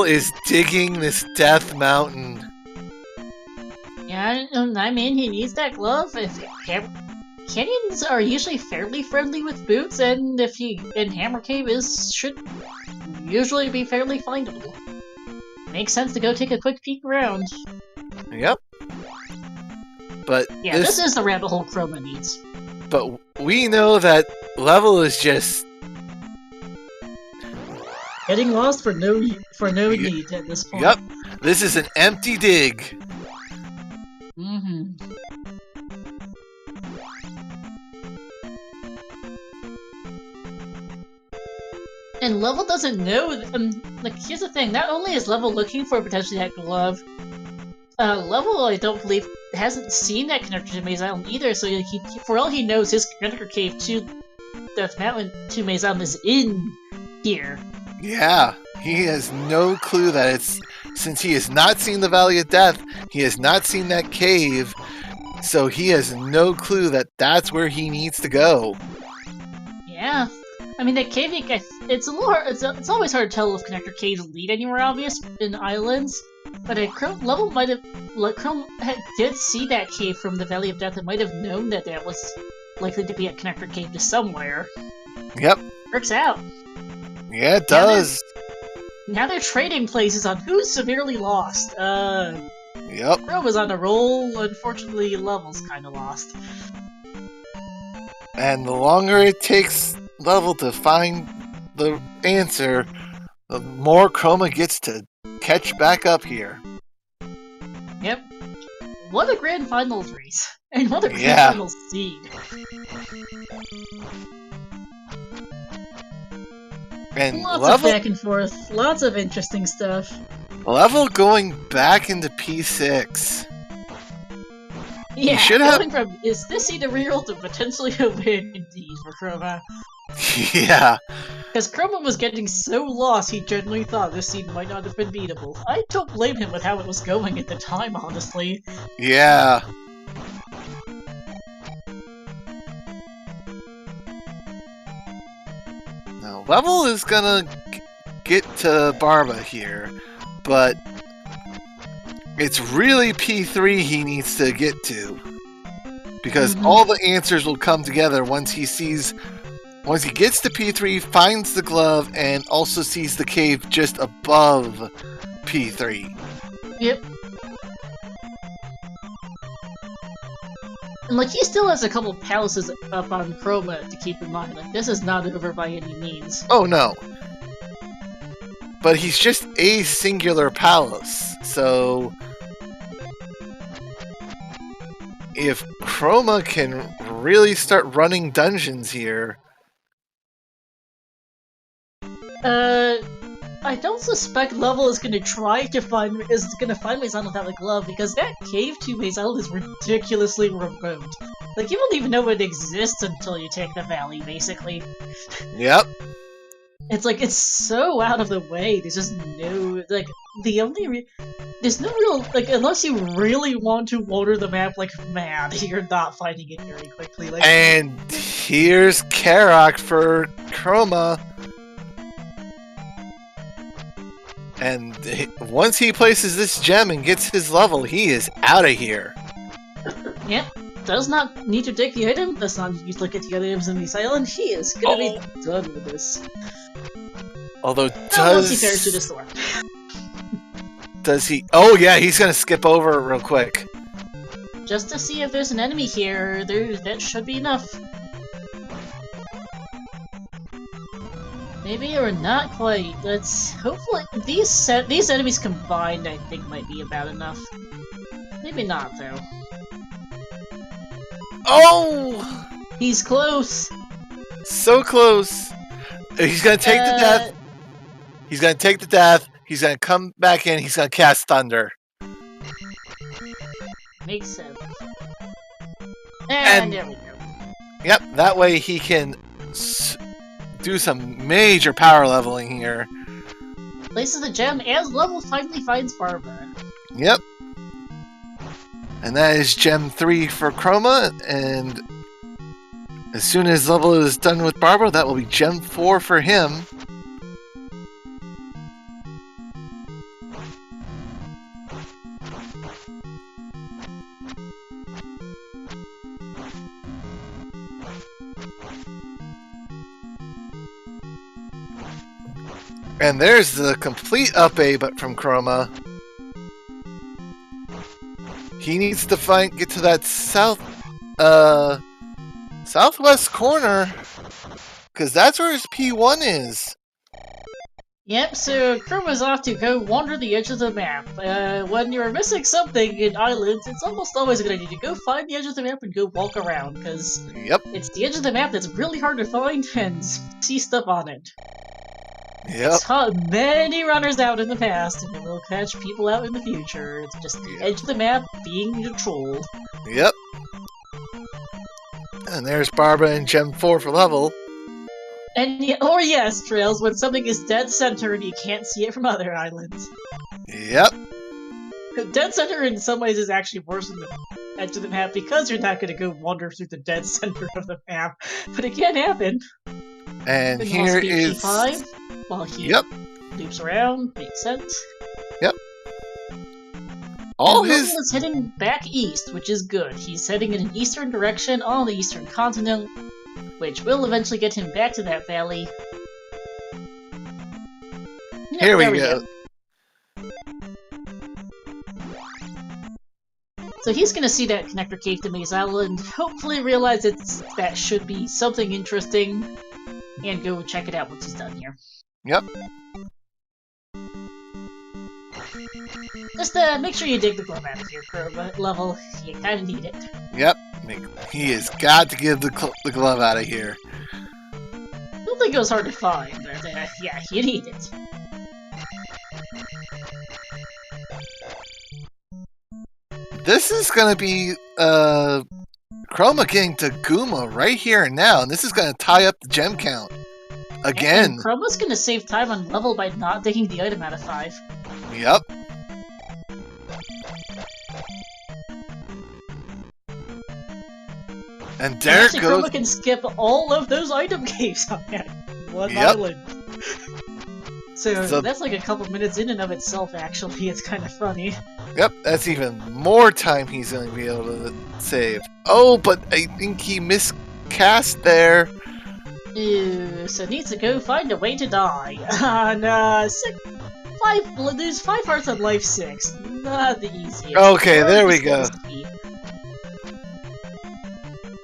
is digging this Death Mountain. Yeah, I mean, he needs that glove. Canyons are usually fairly friendly with boots, and Hammer Cave should usually be fairly findable. Makes sense to go take a quick peek around. Yep. But yeah, this is the rabbit hole Chroma needs. But we know that level is just getting lost for no need at this point. Yep. This is an empty dig. Mm-hmm. And Level doesn't know. Here's the thing. Not only is Level looking for potentially that glove, Level, I don't believe, hasn't seen that connector to Maze Island either. So for all he knows, his connector cave to Death Mountain to Maze Island is in here. Yeah, he has no clue that it's, since he has not seen the Valley of Death, he has not seen that cave, so he has no clue that that's where he needs to go. Yeah. I mean, that cave, it's a little hard, it's always hard to tell if connector caves lead anywhere obvious in islands, but Level might have, Chrome did see that cave from the Valley of Death and might have known that that was likely to be a connector cave to somewhere. Yep. Works out. Yeah, it does. Now they're trading places on who's severely lost. Yep. Chrome was on a roll, unfortunately Level's kinda lost. And the longer it takes Level to find the answer, the more Chroma gets to catch back up here. Yep. What a grand finals race. And what a grand finals seed. And lots of back and forth, lots of interesting stuff. Level going back into P6. Yeah, going from, is this seed a reroll to potentially a win indeed for Chroma? Yeah. Because Chroma was getting so lost he genuinely thought this seed might not have been beatable. I don't blame him with how it was going at the time, honestly. Yeah. Now, Level is gonna get to Barba here, but it's really P3 he needs to get to. Because all the answers will come together once he gets to P3, finds the glove, and also sees the cave just above P3. Yep. And he still has a couple palaces up on Chroma to keep in mind. This is not over by any means. Oh no. But he's just a singular palace, so if Chroma can really start running dungeons here... I don't suspect Level is gonna find Maze Island without a glove, because that cave to Maze Island is ridiculously remote. You won't even know it exists until you take the valley, basically. Yep. It's so out of the way, there's just no, there's no real, unless you really want to water the map like mad, you're not finding it very quickly. And here's Karok for Chroma. And once he places this gem and gets his level, he is out of here. Yep. Does not need to take the item, does not need to look at the items in this island, he is gonna be done with this. Although, once he fares to the store. Does he? Oh yeah, he's gonna skip over it real quick. Just to see if there's an enemy here, that should be enough. Maybe or not quite. Let's hopefully these enemies combined, I think, might be about enough. Maybe not though. Oh! He's close. So close. He's gonna take the death. He's gonna take the death. He's gonna come back in. He's gonna cast Thunder. Makes sense. And there we go. Yep, that way he can do some major power leveling here. Places the gem as level finally finds Barbara. Yep. And that is Gem 3 for Chroma, and as soon as level is done with Barbara, that will be Gem 4 for him. And there's the complete up A but from Chroma. He needs to get to that southwest corner, because that's where his P1 is. Yep, so Chroma's off to go wander the edge of the map. When you're missing something in islands, it's almost always a good idea to go find the edge of the map and go walk around, because it's the edge of the map that's really hard to find and see stuff on it. Yep. It's caught many runners out in the past, and it will catch people out in the future. It's just the edge of the map being controlled. Yep. And there's Barbara in Gem 4 for level. And yes, Trails, when something is dead center and you can't see it from other islands. Yep. Dead center in some ways is actually worse than the edge of the map because you're not going to go wander through the dead center of the map. But it can happen. And here is P5 while he loops around. Makes sense. Yep. His is heading back east, which is good. He's heading in an eastern direction on the eastern continent, which will eventually get him back to that valley. Yep, here we go. So he's going to see that connector cave to Maze Island, hopefully realize that should be something interesting, and go check it out once he's done here. Yep. Just make sure you dig the glove out of your level. You kind of need it. Yep. He has got to get the glove out of here. I don't think it was hard to find, but yeah, you need it. This is going to be Chroma getting to Guma right here and now, and this is going to tie up the gem count. Again. And Chroma's going to save time on level by not digging the item out of 5. Yep. And there actually, goes... Chroma can skip all of those item caves on that one island. So that's like a couple minutes in and of itself, actually. It's kind of funny. Yep, that's even more time he's going to be able to save. Oh, but I think he miscast there. So needs to go find a way to die. On lose 5 hearts on life 6. Not the easiest. Okay, there we go.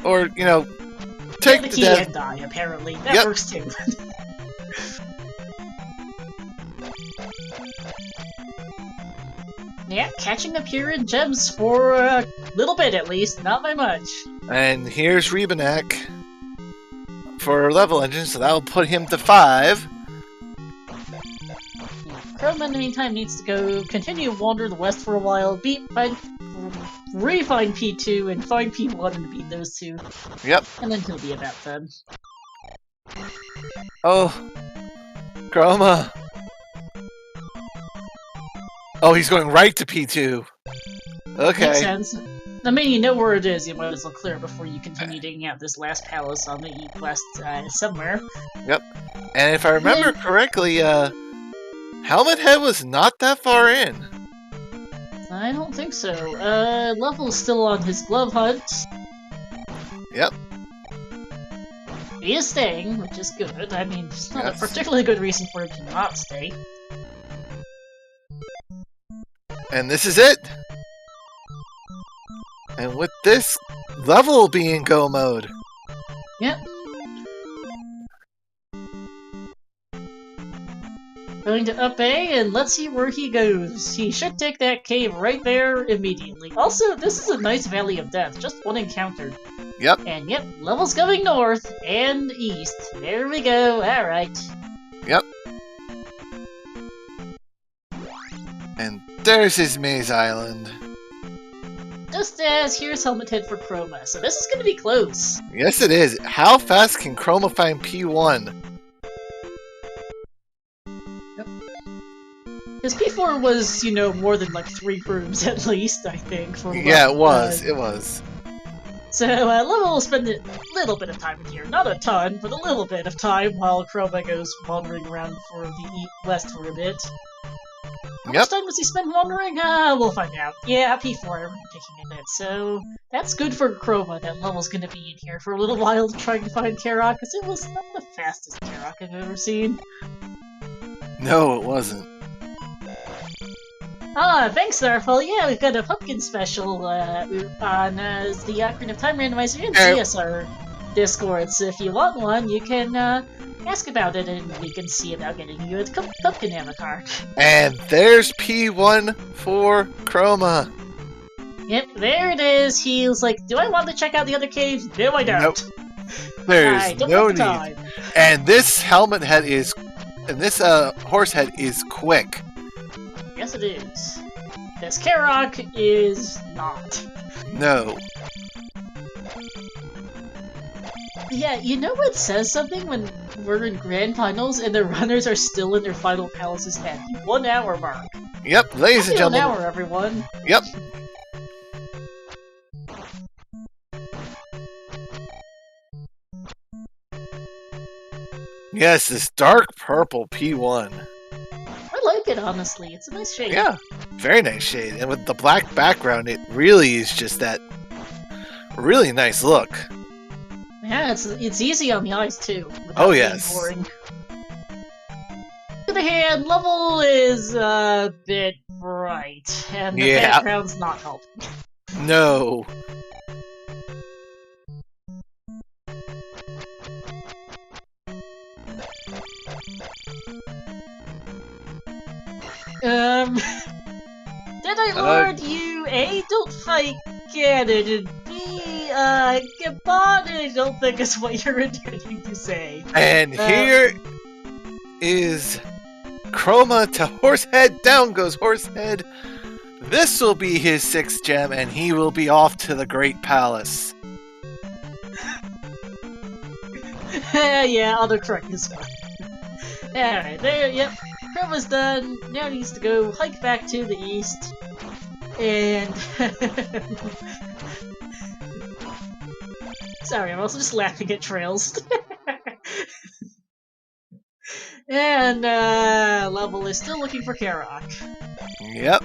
Or, you know, take the key death. and die, apparently. That works too. Yeah, catching up here in gems for a little bit at least, not by much. And here's Rebanak for levelengine, so that'll put him to 5. Chroma, in the meantime, needs to go continue to wander the west for a while, refine P2 and find P1 and beat those two. Yep. And then he'll be about done. Oh, Chroma. Oh, he's going right to P2. Okay. Makes sense. I mean, you know where it is, you might as well clear it before you continue digging out this last palace on the E-Quest somewhere. Yep. And if I remember correctly, Helmet Head was not that far in. I don't think so. Level's still on his glove hunt. Yep. He is staying, which is good. I mean, it's not a particularly good reason for him to not stay. And this is it! And with this, level will be in go mode. Yep. Going to up A, and let's see where he goes. He should take that cave right there immediately. Also, this is a nice Valley of Death, just one encounter. Yep. And yep, levels going north and east. There we go, alright. Yep. And there's his maze island. Just as here's Helmet Head for Chroma, so this is gonna be close. Yes, it is. How fast can Chroma find P1? Because P4 was, you know, more than like 3 rooms at least, I think. Yeah, it was. It was. So, Level will spend a little bit of time in here. Not a ton, but a little bit of time while Chroma goes wandering around for the west for a bit. How much time does he spend wandering? We'll find out. Yeah, P4, taking a bit. So, that's good for Chroma. That Level's gonna be in here for a little while trying to find Karok, because it was not the fastest Karok I've ever seen. No, it wasn't. Ah, thanks, Starfall. Yeah, we've got a pumpkin special on the Ocarina of Time Randomizer. You can see us our Discord, so if you want one, you can ask about it and we can see about getting you a pumpkin avatar. And there's P1 for Chroma. Yep, there it is. He was like, do I want to check out the other caves? No, I don't. Nope. There's no need. Time. And this helmet head is... And this horse head is quick. Yes, it is. This Karok is not. No. Yeah, you know what says something when we're in Grand Finals and the runners are still in their final palaces at the 1 hour mark? Yep, ladies and gentlemen. 1 hour, everyone. Yep. Yes, this dark purple P1. I like it, honestly. It's a nice shade. Yeah, very nice shade. And with the black background, it really is just that really nice look. Yeah, it's easy on the eyes, too. Oh, yes. Boring. On the other hand, Level is a bit bright, and the background's not helping. No. Did I lord you? A, don't fight Ganon, and B, Gabon, I don't think is what you're intending to say. And here is Chroma to Horsehead. Down goes Horsehead. This will be his 6th gem, and he will be off to the Great Palace. Yeah, I'll correct this one. Alright, there, yep. Chroma's done. Now he needs to go hike back to the east. And... Sorry, I'm also just laughing at trails. And, Level is still looking for Karok. Yep.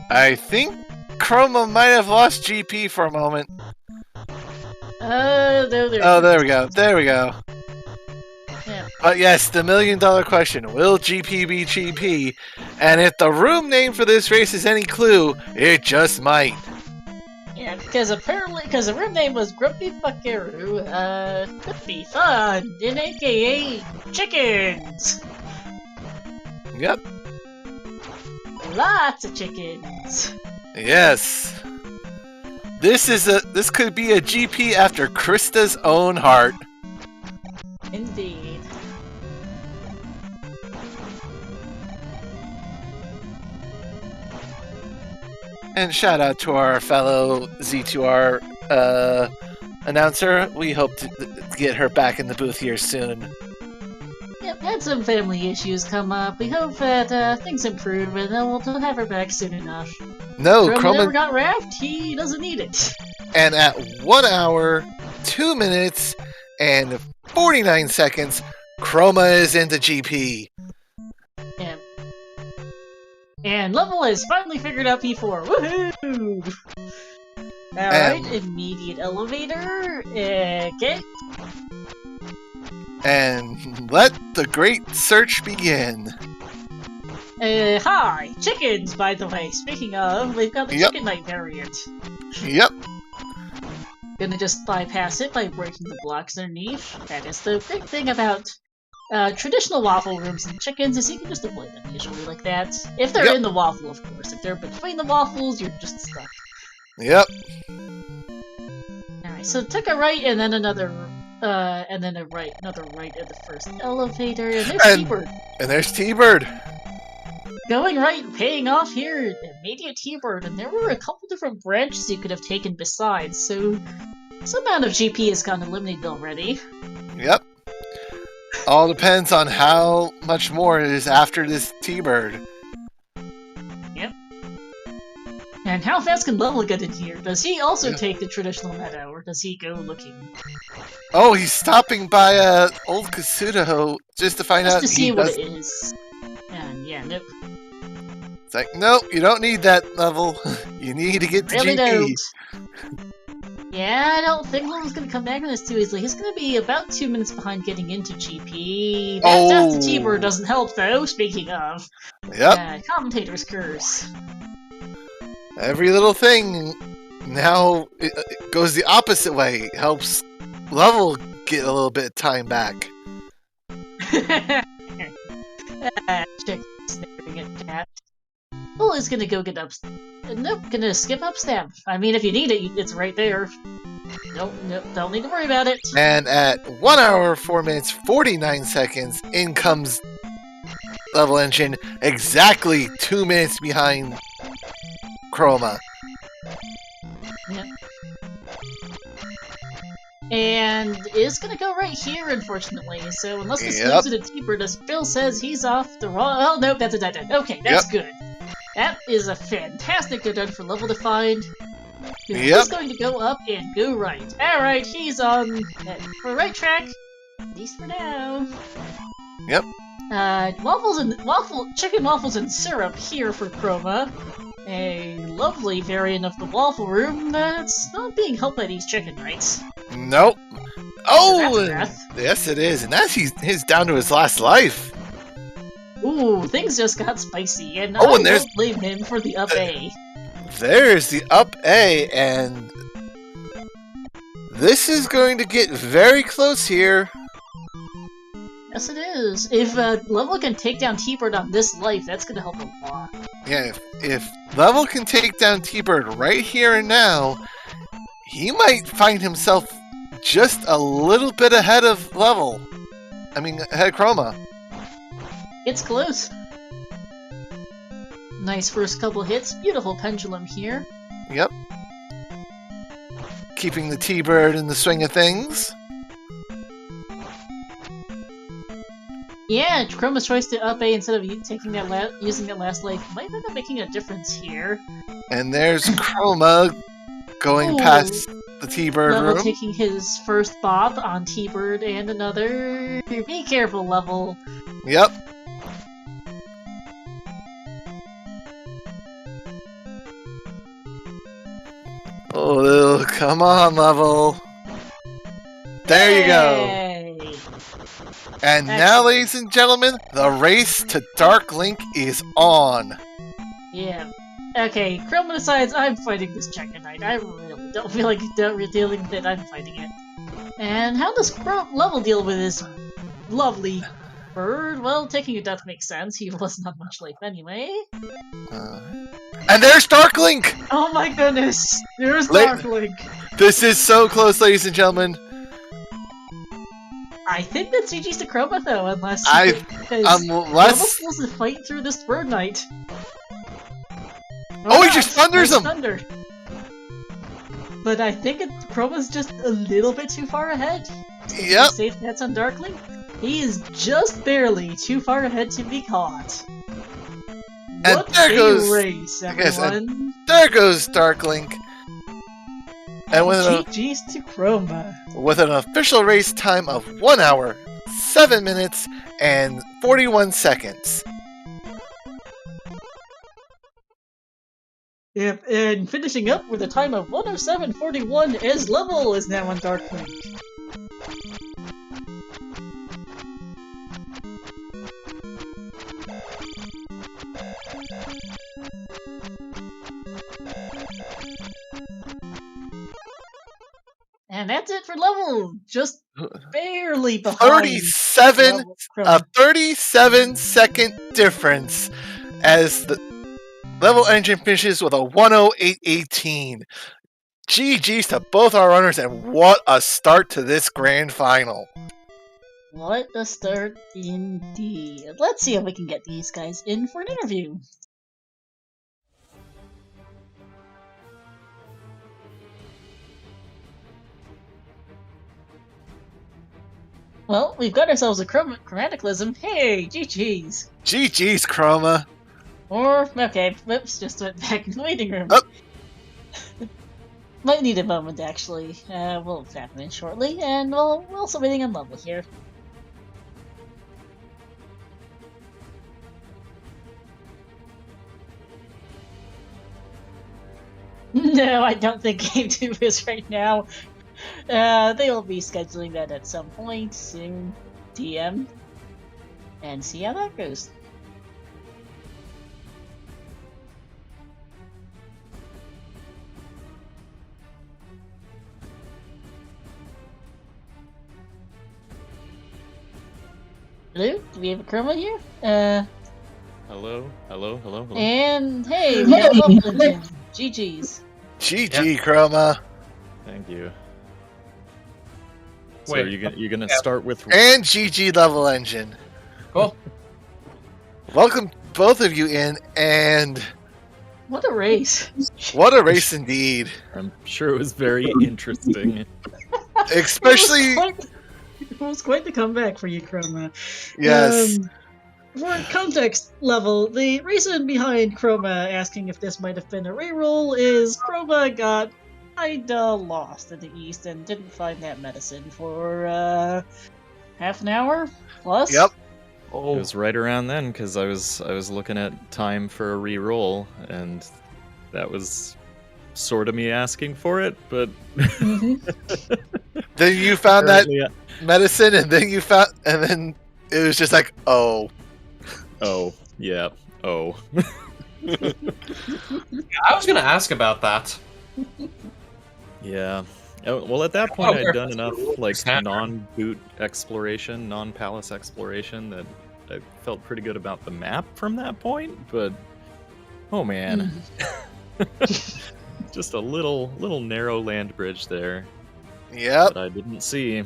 I think Chroma might have lost GP for a moment. No, there we go. There we go. Yeah. But yes, the $1 million question. Will GP be GP? And if the room name for this race is any clue, it just might. Yeah, because the room name was Grumpy Fuckaroo, could be fun, in aka chickens! Yep. Lots of chickens! Yes. This could be a GP after Krista's own heart. Indeed. And shout out to our fellow Z2R announcer. We hope to get her back in the booth here soon. Yep, had some family issues come up. We hope that things improve and then we'll have her back soon enough. No, Chroma never got raft, he doesn't need it. And at 1 hour, 2 minutes, and 49 seconds, Chroma is into GP. Yeah. And Level has finally figured out P4. Woohoo! Alright, immediate elevator. Okay. And let the great search begin. Hi! Chickens, by the way. Speaking of, we've got the Chicken Knight variant. Yep. gonna just bypass it by breaking the blocks underneath. That is the great thing about traditional waffle rooms and chickens, is you can just avoid them usually like that. If they're in the waffle, of course. If they're between the waffles, you're just stuck. Yep. Alright, so took a right and then another and then another right at the first elevator, and there's T-Bird. And there's T-Bird. Going right, paying off here, immediate T-Bird, and there were a couple different branches you could have taken besides, so some amount of GP has gotten eliminated already. Yep. All depends on how much more it is after this T-Bird. Yep. And how fast can Level get in here? Does he also take the traditional meta, or does he go looking? Oh, he's stopping by old Kasuto just to find out. Just to see what it is. And yeah, nope. It's like, nope, you don't need that level. You need to get to really GP. Don't. Yeah, I don't think Level's gonna come back on this too easily. He's gonna be about 2 minutes behind getting into GP. That death to T-Bird doesn't help though, speaking of. Yep. Commentator's curse. Every little thing now it goes the opposite way. It helps Level get a little bit of time back. Check snapping at cat. Well, is gonna go get up. Nope, gonna skip up stab. I mean, if you need it, it's right there. Nope, don't need to worry about it. And at 1 hour, 4 minutes, 49 seconds, in comes levelengine, exactly 2 minutes behind Chroma. Yep. And is gonna go right here, unfortunately. So unless this moves to the T-Bird, as Phil says, he's off the wrong. Oh nope, that's a dead end. Okay, that's good. That is a fantastic dead end for Level to find. He's going to go up and go right. Alright, he's on the right track. At least for now. Yep. Chicken waffles and syrup here for Chroma. A lovely variant of the waffle room that's not being helped by these chicken knights. Nope. Oh, yes it is, and that's he's down to his last life. Ooh, things just got spicy, and I don't blame him for the up A. There's the up A, and this is going to get very close here. Yes, it is. If Level can take down T-Bird on this life, that's going to help a lot. Yeah, if Level can take down T-Bird right here and now, he might find himself just a little bit ahead of Level. I mean, ahead of Chroma. It's close. Nice first couple hits. Beautiful pendulum here. Yep. Keeping the T-Bird in the swing of things. Yeah, Chroma's choice to up A instead of taking that using that last life might end up making a difference here. And there's Chroma going past the T-Bird room. Taking his first bop on T-Bird and another. Be careful, Level. Yep. Oh, come on, Level. There you go. And now, ladies and gentlemen, the race to Dark Link is on. Yeah. Okay, Chroma decides I'm fighting this Chicken Knight. I really don't feel like dealing with it. I'm fighting it. And how does Level deal with this lovely bird? Well, taking a death makes sense. He wasn't on much life anyway. And there's Dark Link! Oh my goodness! There's Dark Link! This is so close, ladies and gentlemen. I think that's GG's to Chroma, though, unless Chroma's supposed to fight through this Bird Knight. Oh, he just thunders him! Thunder. But I think Chroma's just a little bit too far ahead. Yep. Safe bets on Dark Link. He is just barely too far ahead to be caught. And what there goes race, everyone! There goes Dark Link. And with GG's to Chroma. With an official race time of 1 hour, 7 minutes, and 41 seconds. Yep, and finishing up with a time of 107.41 as Level is now on Dark Link. And that's it for level. Just barely behind. 37, a 37-second difference as the level engine finishes with a 108.18. GG's to both our runners, and what a start to this grand final. What a start indeed. Let's see if we can get these guys in for an interview. Well, we've got ourselves a chromataclysm. Hey, GG's. GG's, Chroma. Or, okay, whoops, just went back in the waiting room. Oh. Might need a moment, actually. We'll happen in shortly, and we're also waiting on level here. No, I don't think Game 2 is right now. They will be scheduling that at some point soon. DM. And see how that goes. Hello? Do we have a Chroma here? Hello? And hey, we have a levelingine. GG's. GG, Chroma. Thank you. Wait, so you're gonna start with And GG Level Engine. Cool. Welcome both of you in, and What a race. what a race indeed. I'm sure it was very interesting. Especially, It was quite the comeback for you, Chroma. yes. For context level, the reason behind Chroma asking if this might have been a reroll is Chroma got kinda lost in the East and didn't find that medicine for half an hour plus. Yep. It was right around then because I was looking at time for a re-roll, and that was sort of me asking for it, but Then you found that apparently medicine, and then it was just like, oh. oh yeah, oh. I was gonna ask about that. Yeah. Well, at that point, I'd done enough like Standard. non-boot exploration, non-palace exploration that I felt pretty good about the map from that point. But oh man, just a little narrow land bridge there Yep. that I didn't see.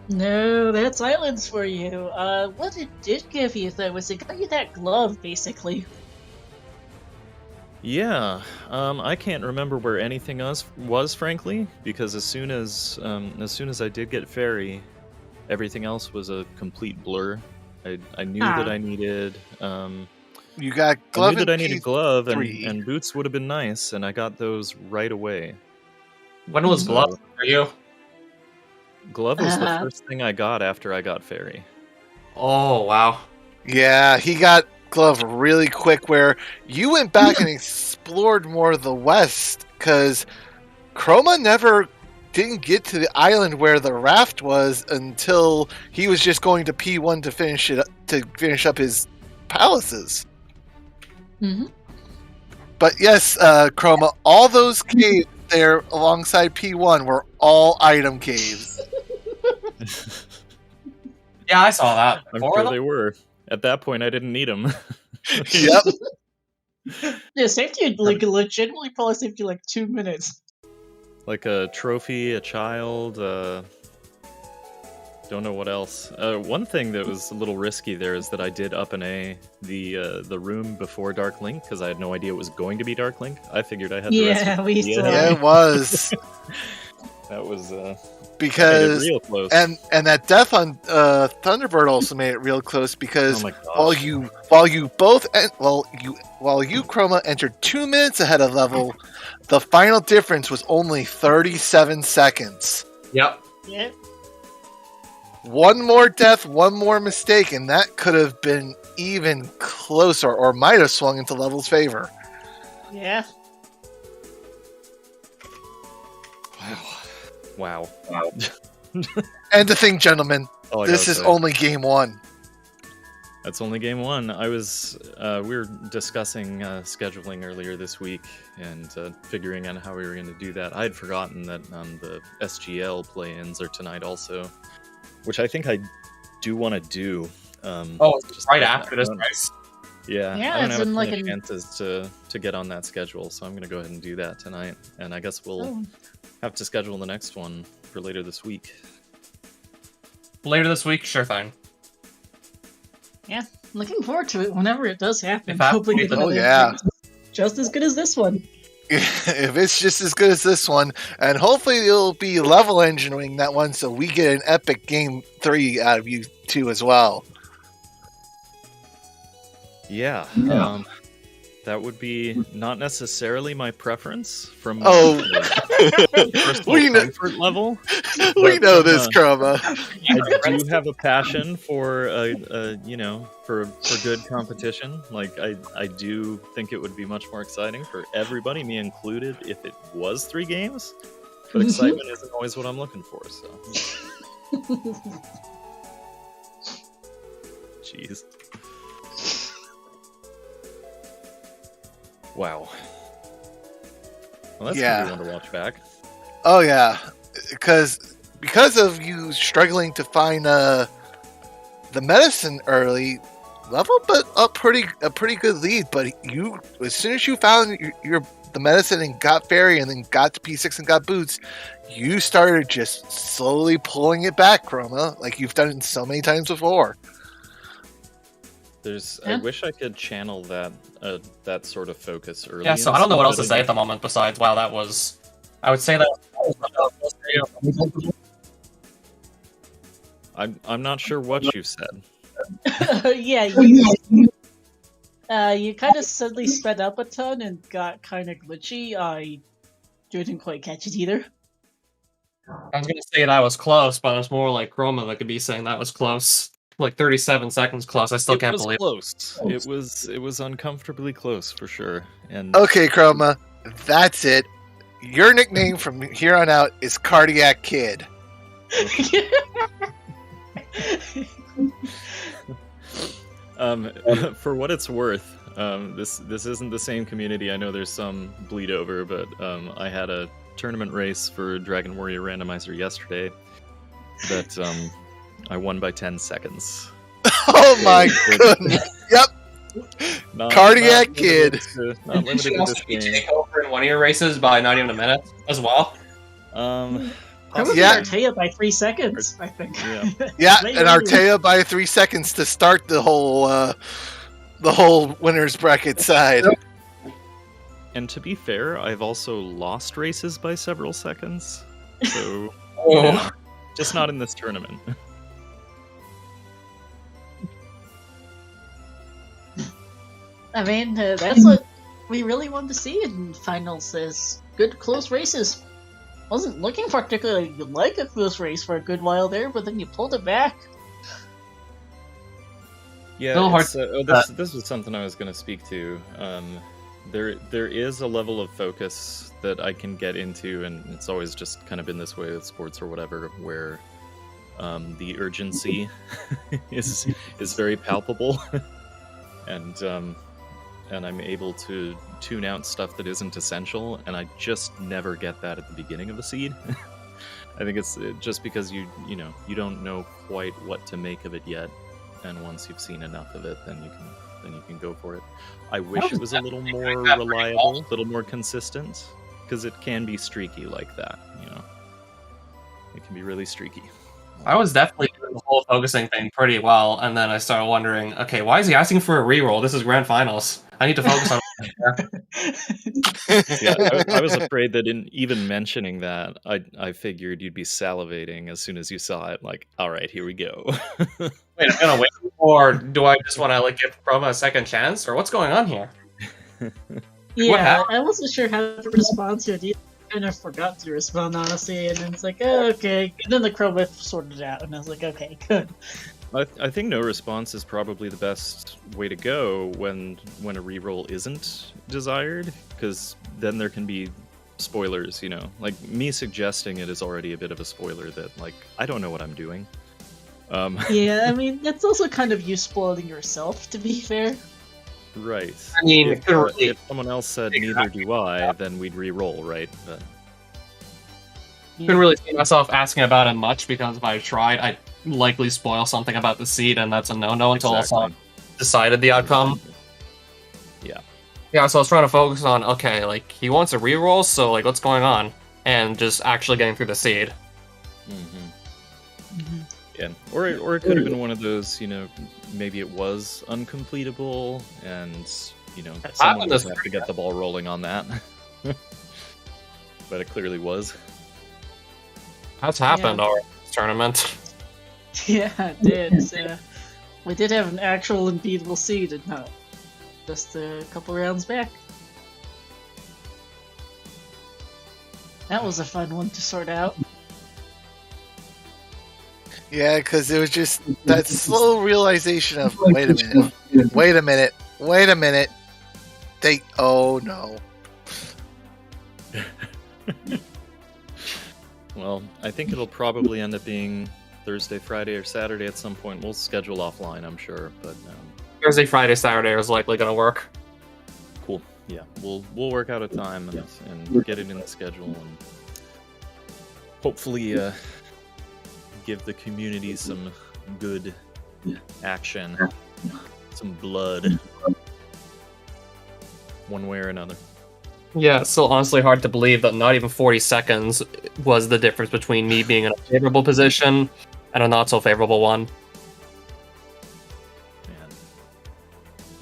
No, that's islands for you. What it did give you though was it got you that glove, basically. Yeah, I can't remember where anything else was, frankly, because as soon as I did get Fairy, everything else was a complete blur. I knew that I needed You got I glove knew that I and needed glove, P3. and boots would have been nice, and I got those right away. When was Glove for you? Glove was the first thing I got after I got Fairy. Oh, wow. Yeah, he got glove really quick, where you went back and explored more of the west, because Chroma never didn't get to the island where the raft was until he was just going to P1 to finish up his palaces. Mm-hmm. But yes, Chroma, all those caves there alongside P1 were all item caves. Yeah, I saw that. I'm Four sure of they them? were. At that point, I didn't need them. Yep. Yeah, saved you legitimately probably saved you like 2 minutes. Like a trophy, a child, don't know what else. One thing that was a little risky there is that I did up an A the room before Dark Link, because I had no idea it was going to be Dark Link. I figured I had the rest of we the saw. Yeah, it was. That was Because real close. and that death on Thunderbird also made it real close, because Oh my gosh. while you Chroma entered 2 minutes ahead of level, the final difference was only 37 seconds. Yep. Yeah. One more death, one more mistake, and that could have been even closer, or might have swung into level's favor. Yeah. Wow. And to think, gentlemen, All I this gotta is say. only game one. That's only game one. We were discussing scheduling earlier this week and figuring out how we were going to do that. I had forgotten that the SGL play-ins are tonight also, which I think I do want to do. It's right after this race. Yeah, Yeah, I don't it's have in, like, any chances to get on that schedule, so I'm going to go ahead and do that tonight. And I guess we'll have to schedule the next one for later this week. Later this week, sure thing. Yeah, looking forward to it whenever it does happen. If Hoping after- it's Oh, yeah. just as good as this one. If it's just as good as this one, and hopefully it'll be level engineering that one, so we get an epic game 3 out of you two as well. Yeah, that would be not necessarily my preference from personal we know, comfort level. we but know from, this, Chroma. I do have a passion for for good competition. Like I do think it would be much more exciting for everybody, me included, if it was 3 games. But excitement isn't always what I'm looking for. So, jeez. Wow. Well, that's gonna be one to watch back. Oh yeah, because of you struggling to find the medicine early, level but a pretty good lead. But you, as soon as you found the medicine and got fairy and then got to P6 and got boots, you started just slowly pulling it back, Chroma, like you've done it so many times before. I wish I could channel that sort of focus early. Yeah, so I don't know what else to say at the moment besides, wow, that was... I would say that... I'm not sure what you've said. Yeah, you kind of suddenly sped up a ton and got kind of glitchy. I didn't quite catch it either. I was going to say that was close, but it's more like Chroma that could be saying that was close. Like 37 seconds close. I still can't believe close. It was uncomfortably close for sure. And Okay, Chroma, that's it. Your nickname from here on out is Cardiac Kid. For what it's worth, this isn't the same community. I know there's some bleed over, but I had a tournament race for Dragon Warrior Randomizer yesterday that I won by 10 seconds. Oh my goodness! Yep. Cardiac Kid. Not limited Did you to also this game. take over in one of your races by not even a minute as well? Probably Yeah. Artea by 3 seconds, I think. Yeah. Yeah, Maybe. and Artea by 3 seconds to start the whole winners bracket side. And to be fair, I've also lost races by several seconds. So just not in this tournament. I mean, that's what we really wanted to see in finals, is good close races. Wasn't looking particularly like a close race for a good while there, but then you pulled it back. Yeah, No hard- this was something I was going to speak to. There is a level of focus that I can get into, and it's always just kind of been this way with sports or whatever, where the urgency is very palpable, and I'm able to tune out stuff that isn't essential, and I just never get that at the beginning of a seed. I think it's just because you don't know quite what to make of it yet, and once you've seen enough of it, then you can go for it. I wish it was a little more reliable, a little more consistent, because it can be streaky like that. It can be really streaky. I was definitely doing the whole focusing thing pretty well, and then I started wondering, okay, why is he asking for a reroll? This is grand finals. I need to focus on Yeah, I was afraid that in even mentioning that, I figured you'd be salivating as soon as you saw it. Like, all right, here we go. Wait, I'm gonna wait, or do I just want to give Chroma a second chance, or what's going on here? Yeah, I wasn't sure how to respond to it. I kind of forgot to respond, honestly, and then it's like, oh, okay. And then the Chroma sorted it out, and I was like, okay, good. I think no response is probably the best way to go when a reroll isn't desired, because then there can be spoilers, Like, me suggesting it is already a bit of a spoiler that, like, I don't know what I'm doing. Yeah, I mean, that's also kind of you spoiling yourself, to be fair. Right. I mean, If someone else said neither do I, then we'd re-roll, right? But... couldn't really see myself asking about it much, because if I tried, I'd likely spoil something about the seed, and that's a no-no until I decided the outcome. Yeah. Yeah, so I was trying to focus on, okay, like, he wants a reroll, so, like, what's going on? And just actually getting through the seed. Yeah, or it could have been one of those, maybe it was uncompletable, and, someone would have to get the ball rolling on that. But it clearly was. That's happened already in this tournament. Yeah, it did. So we did have an actual unbeatable seed, and not just a couple rounds back. That was a fun one to sort out. Yeah, because it was just that slow realization of, wait a minute. Oh no. Well, I think it'll probably end up being Thursday, Friday, or Saturday at some point. We'll schedule offline, I'm sure, but... Thursday, Friday, Saturday is likely going to work. Cool. Yeah, we'll work out a time and get it in the schedule, and hopefully give the community some good action, some blood, one way or another. Yeah, it's still honestly hard to believe that not even 40 seconds was the difference between me being in a favorable position and a not so favorable one. Man.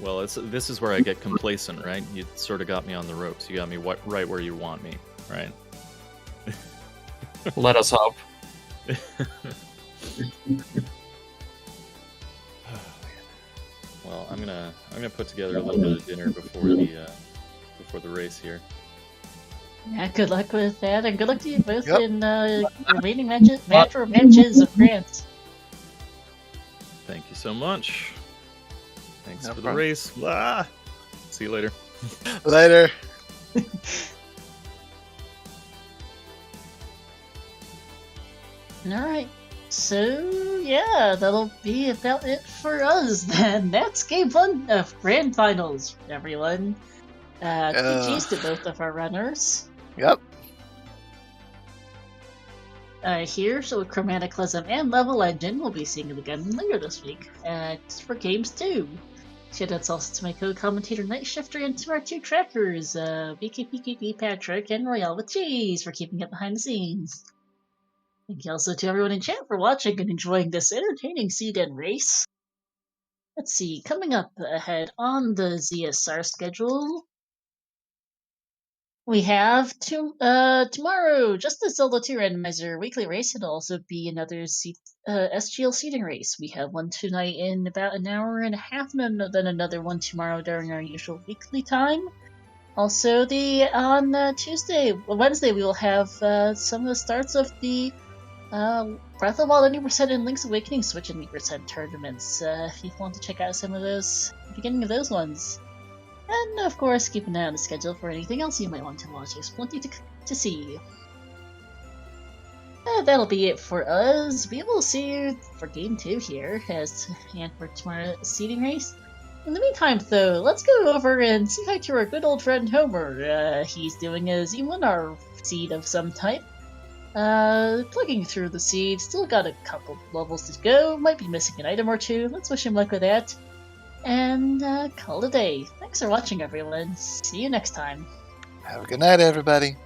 Well, this is where I get complacent, right? You sort of got me on the ropes. You got me right where you want me, right? Let us hope. Well, I'm gonna put together a little bit of dinner before the race here. Yeah, good luck with that, and good luck to you both in remaining matches of France. Thank you so much. Thanks for the problem. race. Ah! See you later. Later. Alright, so yeah, that'll be about it for us then. That's game 1 of Grand Finals, everyone. GG's to both of our runners. Yep. Here, so Chromataclysm and levelengine will be seeing it again later this week for games 2. Shoutouts also to my co-commentator Night Shifter and to our 2 trackers, BKPKP Patrick and Royale with Cheese, for keeping it behind the scenes. Thank you also to everyone in chat for watching and enjoying this entertaining seed and race. Let's see, coming up ahead on the ZSR schedule, we have tomorrow, just the Zelda 2 Randomizer weekly race. It'll also be another SGL seeding race. We have one tonight in about an hour and a half, and then another one tomorrow during our usual weekly time. Also, on Wednesday, we will have some of the starts of the Breath of the Wild 90% and Link's Awakening Switch and 90% tournaments. If you want to check out some of those, the beginning of those ones. And of course, keep an eye on the schedule for anything else you might want to watch. There's plenty to see. That'll be it for us. We will see you for Game 2 here, and for tomorrow's seeding race. In the meantime, though, let's go over and say hi to our good old friend Homer. He's doing a Z1R seed of some type. Plugging through the seed, still got a couple levels to go, might be missing an item or two. Let's wish him luck with that. And call it a day. Thanks for watching, everyone. See you next time. Have a good night, everybody.